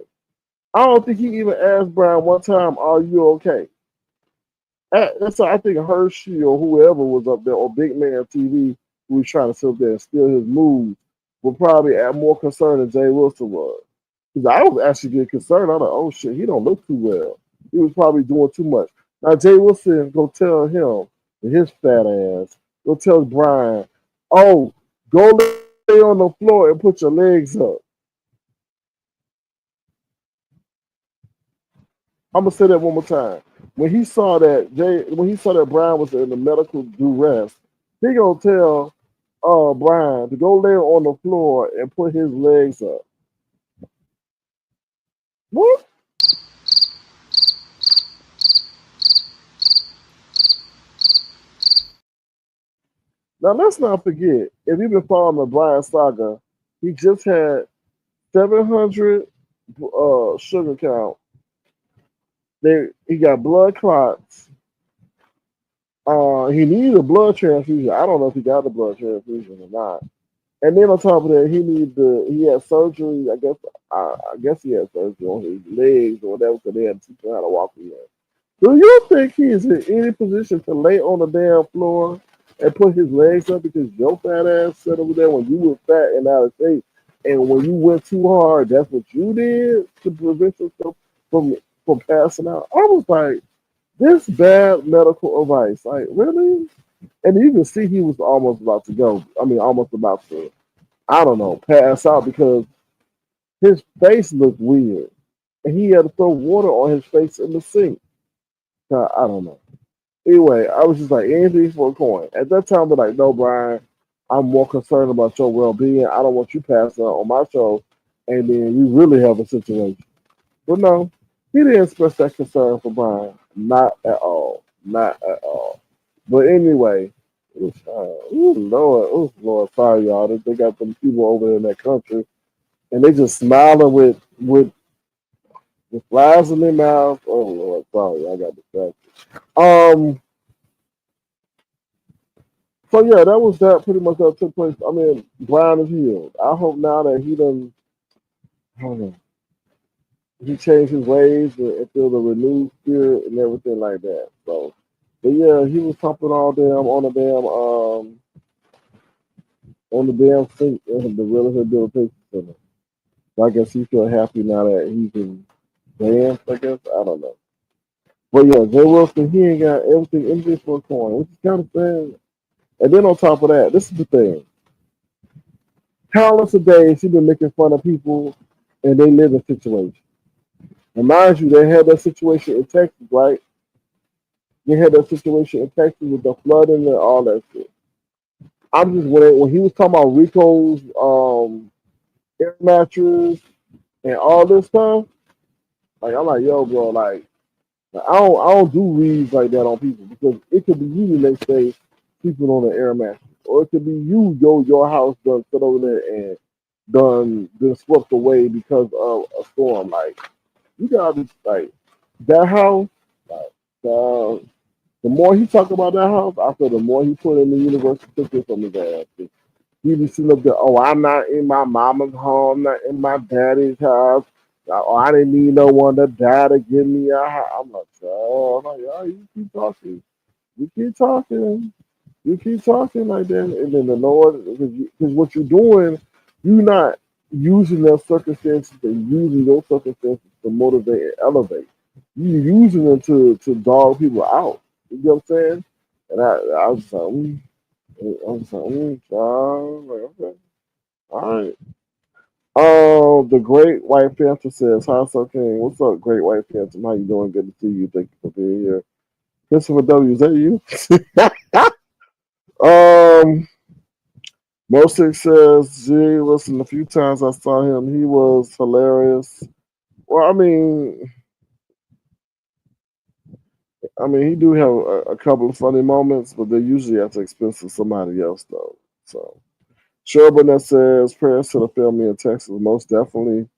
I don't think he even asked Brian one time, "Are you okay?" That's I think Hershey or whoever was up there, or Big Man TV, who was trying to sit there and steal his moves, were probably more concerned than Jay Wilson was. Because I was actually getting concerned. I was like, "Oh shit, he don't look too well. He was probably doing too much." Now Jay Wilson go tell him, his fat ass, go tell Brian, "Oh, go lay on the floor and put your legs up." I'm gonna say that one more time. When he saw that Brian was in the medical duress, he gonna tell Brian to go lay on the floor and put his legs up. What? Now let's not forget, if you've been following the Brian saga, he just had 700 sugar count. He got blood clots. He needed a blood transfusion. I don't know if he got the blood transfusion or not. And then on top of that, he had surgery. I guess he had surgery on his legs or whatever, because they had to teach him how to walk again. Do you think he is in any position to lay on the damn floor and put his legs up because your fat ass sat over there when you were fat and out of shape, and when you went too hard, that's what you did to prevent yourself from passing out? I was like, this bad medical advice, like, really? And you can see he was almost about to go. I mean, almost about to, I don't know, pass out, because his face looked weird, and he had to throw water on his face in the sink. I don't know. Anyway, I was just like, anything for a coin. At that time, I'm like, "No, Brian, I'm more concerned about your well-being. I don't want you passing out on my show, and then we really have a situation." But no, he didn't express that concern for Brian. Not at all. Not at all. But anyway, Lord, sorry, y'all. They got some people over in that country, and they just smiling with flies in their mouth. Oh Lord, sorry, I got distracted. So yeah, that was that pretty much that took place. I mean, Brian is healed. I hope now that he done, I don't know, he changed his ways and feel the renewed spirit and everything like that. So, but yeah, he was pumping all damn on the damn sink in the rehabilitation center. So I guess he feel happy now that he can dance. I guess I don't know. But yeah, Jay Wilson, he ain't got everything in this for a coin, which is kind of sad. And then on top of that, this is the thing. Countless of days he been making fun of people and they live in situations. And mind you, they had that situation in Texas, right? They had that situation in Texas with the flooding and all that shit. I'm just when he was talking about Rico's air mattress and all this stuff, like I'm like, yo, bro, like I don't do reads like that on people, because it could be you the next day sleeping on an air mattress, or it could be your house done sit over there and been swept away because of a storm. Like, you gotta be like that house. Like, the more he talk about that house, I feel the more he put in the universal ticket from his ass. He be sitting up there, "Oh, I'm not in my mama's home, not in my daddy's house. Oh, I didn't need no one to die to give me a house." I'm like, oh, you keep talking. You keep talking like that. And then the Lord, because what you're doing, you're not using their circumstances and using those circumstances to motivate and elevate. You using it to dog people out. You know what I'm saying? And I was just like, I was like, like, okay, all right. The Great White Panther says, "Hi, so King. What's up, Great White Panther? How you doing? Good to see you. Thank you for being here." Christopher W, is that you? Mosik says, "Gee, listen, a few times I saw him. He was hilarious." Well, I mean, he do have a couple of funny moments, but they're usually at the expense of somebody else, though. So, Sherburne that says, "Prayers to the family in Texas, most definitely."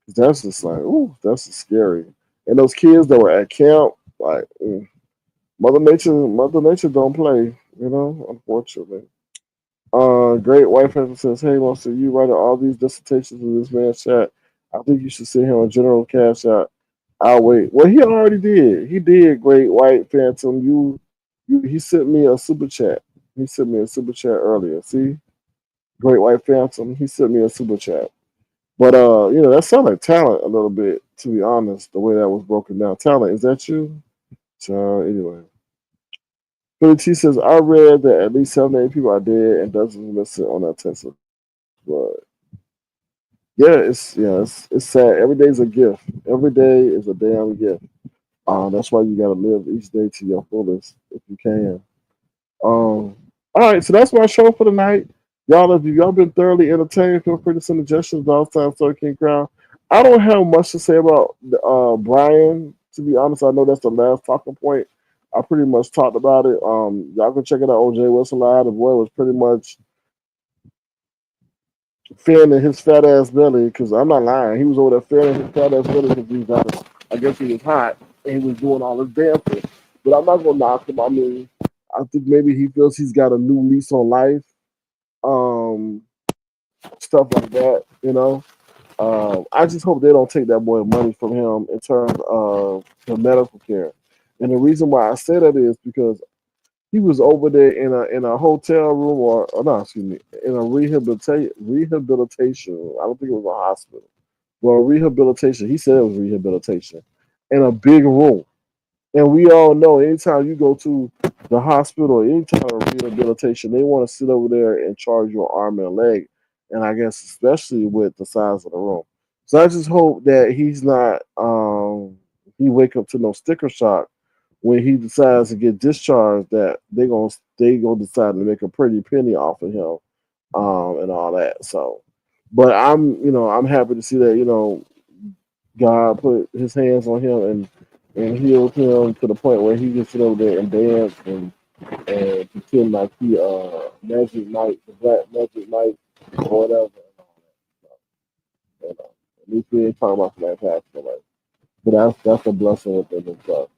That's just like, ooh, that's just scary. And those kids that were at camp, like, Mother Nature don't play, unfortunately. Great White Panther says, "Hey, Monster, you writing all these dissertations in this man's chat. I think you should sit here on General Cash Out. I'll wait." Well, he already did. He did, Great White Phantom. He sent me a super chat. He sent me a super chat earlier. See? Great White Phantom, he sent me a super chat. But that sounds like talent a little bit, to be honest, the way that was broken down. Talent, is that you? So anyway. Billy T says, "I read that at least 7 to 8 people are dead and dozens missing on that Tesla." But it's sad. Every day is a gift. Every day is a damn gift. That's why you gotta live each day to your fullest if you can. All right, so that's my show for tonight. Y'all, if y'all been thoroughly entertained, feel free to send suggestions. Time Story King Crown. I don't have much to say about Briiine. To be honest, I know that's the last talking point. I pretty much talked about it. Y'all can check it out. OJ Wilson Live. The boy was pretty much fanning his fat ass belly, because I'm not lying. He was over there fanning his fat ass belly because I guess he was hot and he was doing all this dancing. But I'm not gonna knock him. I mean, I think maybe he feels he's got a new lease on life. Um, Stuff like that. I just hope they don't take that boy money from him in terms of the medical care. And the reason why I say that is because he was over there in a hotel room, or no, excuse me, in a rehabilitation. I don't think it was a hospital. Well, rehabilitation. He said it was rehabilitation in a big room. And we all know anytime you go to the hospital, anytime of rehabilitation, they want to sit over there and charge you an arm and a leg. And I guess especially with the size of the room. So I just hope that he's not he wake up to no sticker shock when he decides to get discharged, that they gonna decide to make a pretty penny off of him, and all that. So, but I'm happy to see that God put His hands on him and healed him to the point where he can sit over there and dance and pretend like he Magic Mike, the Black Magic Mike, or whatever. You know, at least we ain't talking about that past life. But that's a blessing within itself.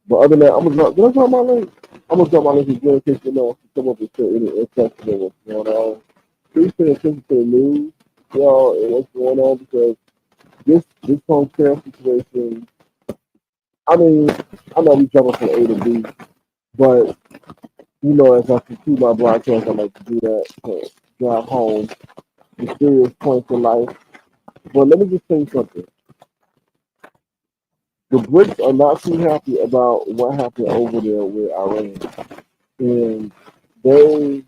But other than that, I'm gonna drop. Did I drop my link? I'm gonna drop my link again in case you know come up with any interested in what's going on. Please pay attention to the news, y'all, and what's going on, because this whole care situation. I mean, I know we jumping from A to B, but as I conclude my broadcast, I like to do that to drive home the serious points in life. But let me just say something. The BRICS are not too happy about what happened over there with Iran. And they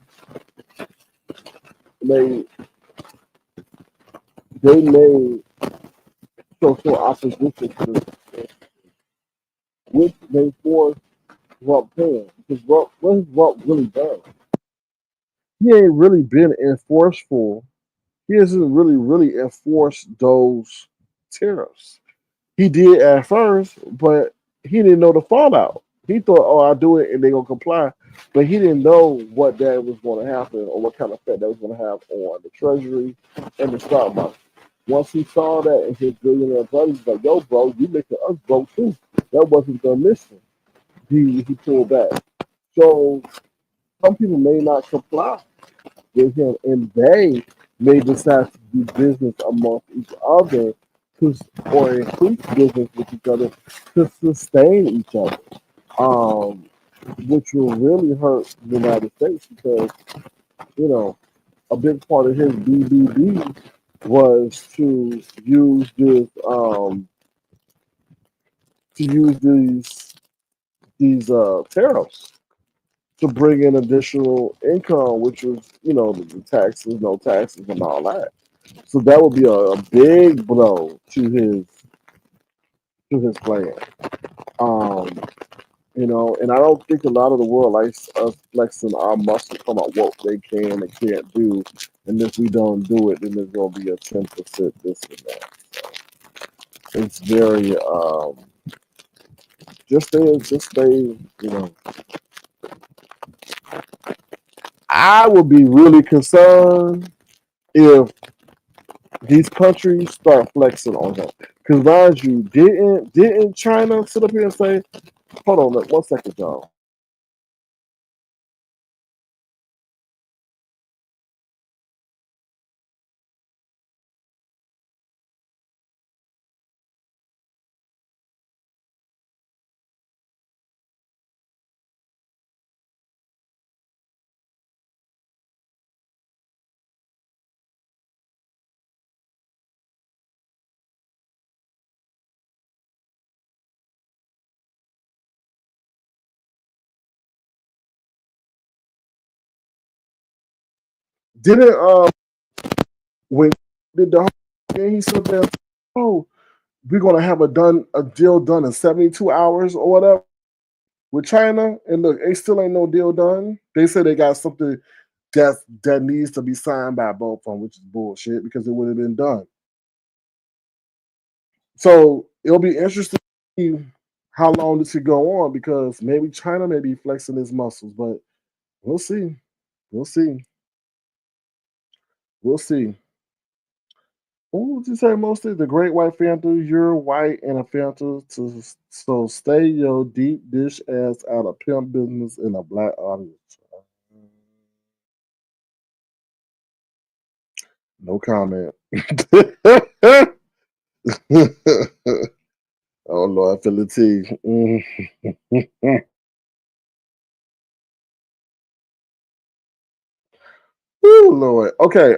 made social opposition to this, which they forced Rump hand. Because what has Rump really done? He ain't really been enforceful. He hasn't really enforced those tariffs. He did at first, but he didn't know the fallout. He thought, "Oh, I'll do it and they're gonna comply," but he didn't know what that was going to happen or what kind of effect that was going to have on the treasury and the stock market. Once he saw that, and his billionaire buddies was like, "Yo, bro, you making us broke too." That wasn't the mission. He pulled back. So some people may not comply with him, and they may decide to do business amongst each other or increase business with each other to sustain each other, um, which will really hurt the United States, because a big part of his BBB was to use this to use these tariffs to bring in additional income, which was the taxes, no taxes, and all that. So that would be a big blow to his plan. Um, and I don't think a lot of the world likes us flexing our muscle from out what they can and can't do. And if we don't do it, then there's going to be a 10% this and that. So it's very just stay. I would be really concerned if these countries start flexing on him. Because mind you, didn't China sit up here and say, hold on, 1 second, y'all. Didn't when did the whole thing he said there, oh, we're gonna have a deal done in 72 hours or whatever with China, and look, they still ain't no deal done. They say they got something that needs to be signed by both of them, which is bullshit because it would have been done. So it'll be interesting to see how long this could go on because maybe China may be flexing its muscles, but we'll see. We'll see. We'll see. What would you say mostly? The great white Fanta, you're white and a Fanta, so stay your deep dish ass out of pimp business in a black audience. No comment. Oh Lord, I feel the tea. Oh Lord. Okay.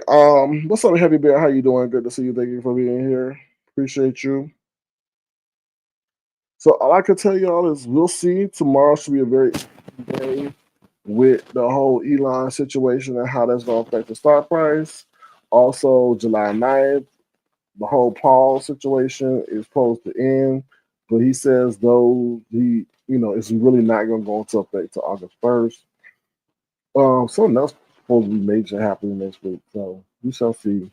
What's up, Heavy Bear? How you doing? Good to see you. Thank you for being here. Appreciate you. So all I can tell y'all is we'll see. Tomorrow should be a very day with the whole Elon situation and how that's going to affect the stock price. Also, July 9th, the whole Paul situation is supposed to end, but he says though it's really not going to go into effect till August 1st. Something else supposed to be major happening next week, so we shall see.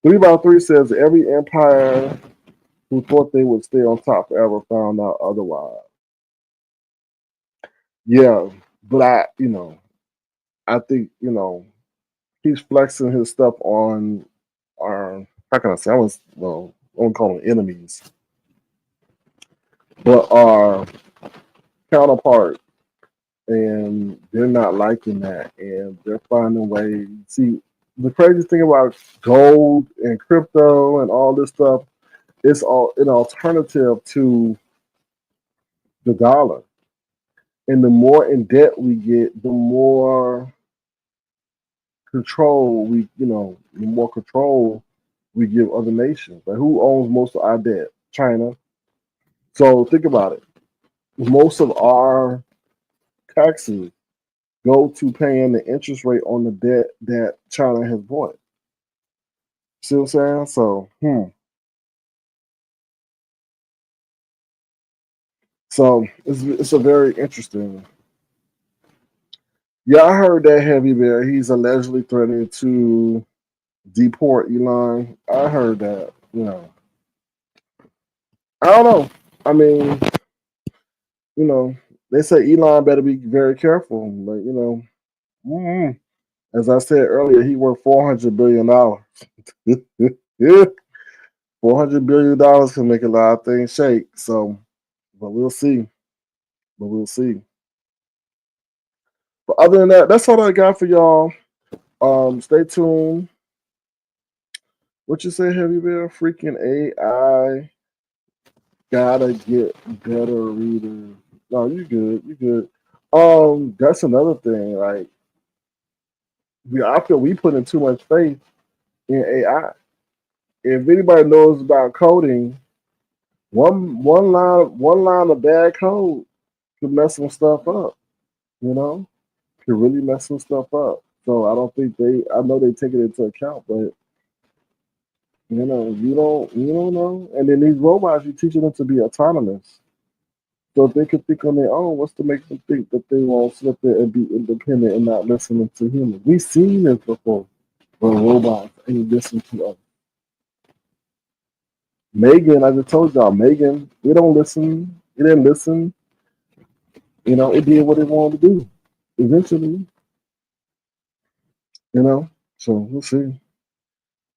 3x3 says every empire who thought they would stay on top forever found out otherwise. Yeah, but I think he's flexing his stuff on our, how can I say, I won't call them enemies, but our counterpart, and they're not liking that, and they're finding ways. See, the crazy thing about gold and crypto and all this stuff, it's all an alternative to the dollar. And the more in debt we get, the more the more control we give other nations. Like who owns most of our debt? China. So think about it. Most of our taxes go to paying the interest rate on the debt that China has bought. See what I'm saying? So it's a very interesting. Yeah, I heard that Heavy Bear. He's allegedly threatening to deport Elon. I heard that. I don't know. I mean, they say Elon better be very careful. But as I said earlier, he worth $400 billion. Yeah, $400 billion can make a lot of things shake. So, but we'll see. But we'll see. But other than that, that's all I got for y'all. Stay tuned. What you say, Heavy Bear? Freaking AI gotta get better readers. No, you good. You good. That's another thing. Like I feel we put in too much faith in AI. If anybody knows about coding, one line of bad code could mess some stuff up. You know, could really mess some stuff up. So I don't think I know they take it into account, but you don't know. And then these robots, you're teaching them to be autonomous. So if they can think on their own, what's to make them think that they won't sit there and be independent and not listening to humans? We've seen this before, where robots ain't listening to us. Megan, I just told y'all, Megan, it don't listen. It didn't listen. It did what it wanted to do. Eventually, so we'll see.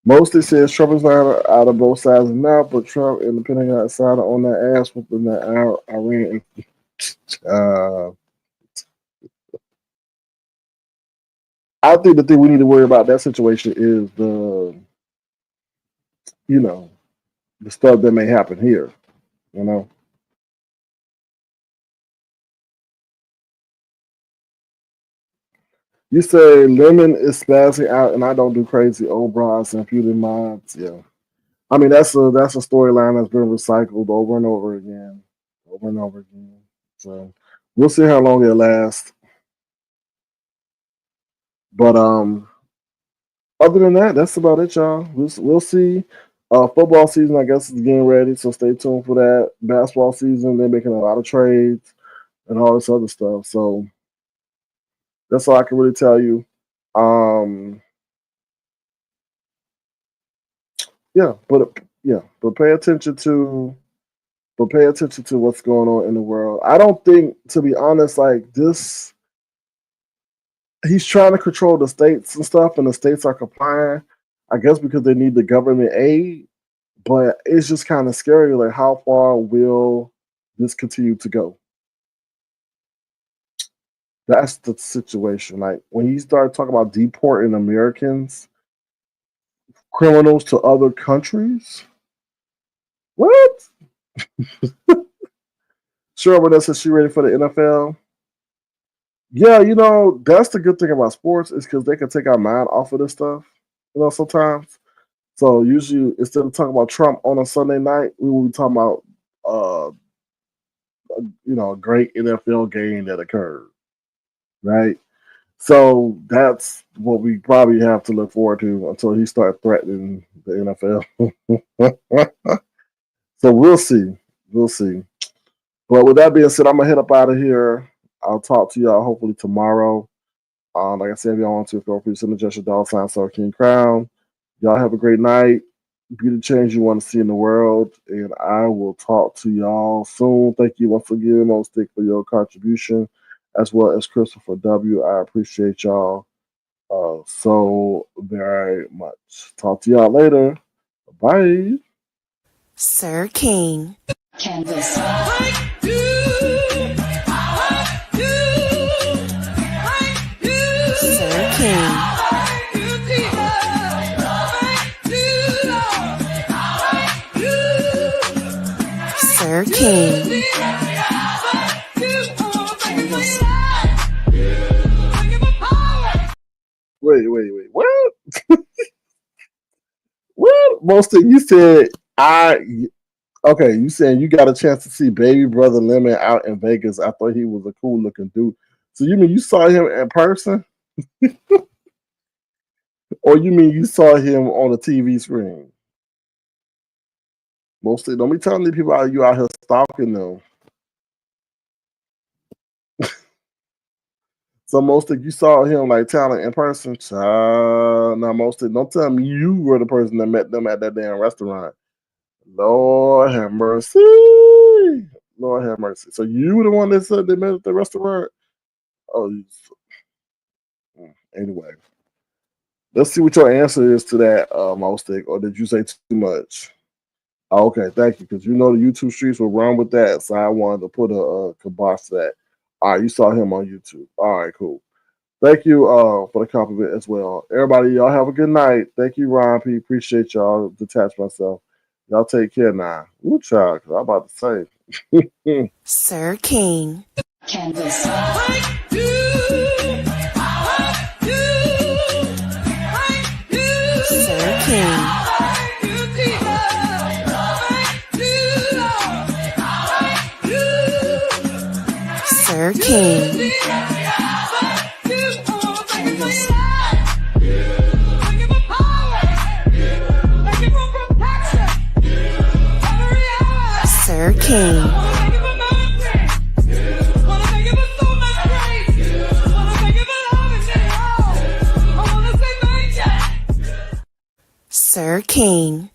Mostly says Trump is not out of both sides now, but Trump and the Pentagon decided on that ass whooping that Iran. I think the thing we need to worry about that situation is the stuff that may happen here. You say Lemon is spazzing out, and I don't do crazy old bras and feuding minds. Yeah, I mean that's a storyline that's been recycled over and over again. So we'll see how long it lasts. But other than that, that's about it, y'all. We'll see. Football season, I guess, is getting ready, so stay tuned for that. Basketball season, they're making a lot of trades and all this other stuff. So that's all I can really tell you. But pay attention to what's going on in the world. I don't think, to be honest, like this, he's trying to control the states and stuff, and the states are complying, I guess, because they need the government aid. But it's just kind of scary. Like, how far will this continue to go? That's the situation. Like, when you start talking about deporting Americans, criminals to other countries, what? Sure, but says she ready for the NFL. Yeah, that's the good thing about sports is because they can take our mind off of this stuff. Sometimes. So usually, instead of talking about Trump on a Sunday night, we will be talking about a great NFL game that occurred, right? So that's what we probably have to look forward to until he starts threatening the NFL. So we'll see. But with that being said, I'm gonna head up out of here. I'll talk to y'all hopefully tomorrow. Like I said, if y'all want to, feel free to send a gesture $sign Star King Crown. Y'all have a great night. Be the change you want to see in the world. And I will talk to y'all soon. Thank you once again, Mostic, for your contribution, as well as Christopher W. I appreciate y'all so very much. Talk to y'all later. Bye.
Sir King.
Canvas.
Sir King. Sir King.
Wait. What? What? Mostly, you said okay, you saying you got a chance to see baby brother Lemon out in Vegas. I thought he was a cool looking dude. So you mean you saw him in person? Or you mean you saw him on the TV screen? Mostly, don't be telling these people you out here stalking them. So mostly you saw him like talent in person. Now mostly, don't tell me you were the person that met them at that damn restaurant. Lord have mercy. Lord have mercy. So you were the one that said they met at the restaurant? Oh, anyway. Let's see what your answer is to that, Mostic, or did you say too much? Oh, okay, thank you, because the YouTube streets will run with that, so I wanted to put a kibosh to that. All right, you saw him on YouTube. All right, cool. Thank you for the compliment as well. Everybody, y'all have a good night. Thank you, Ron P. Appreciate y'all. Detach myself. Y'all take care now. Ooh, child, because I'm about to say.
Sir King.
Canvas.
Sir King. Sir King. Sir King. Sir King.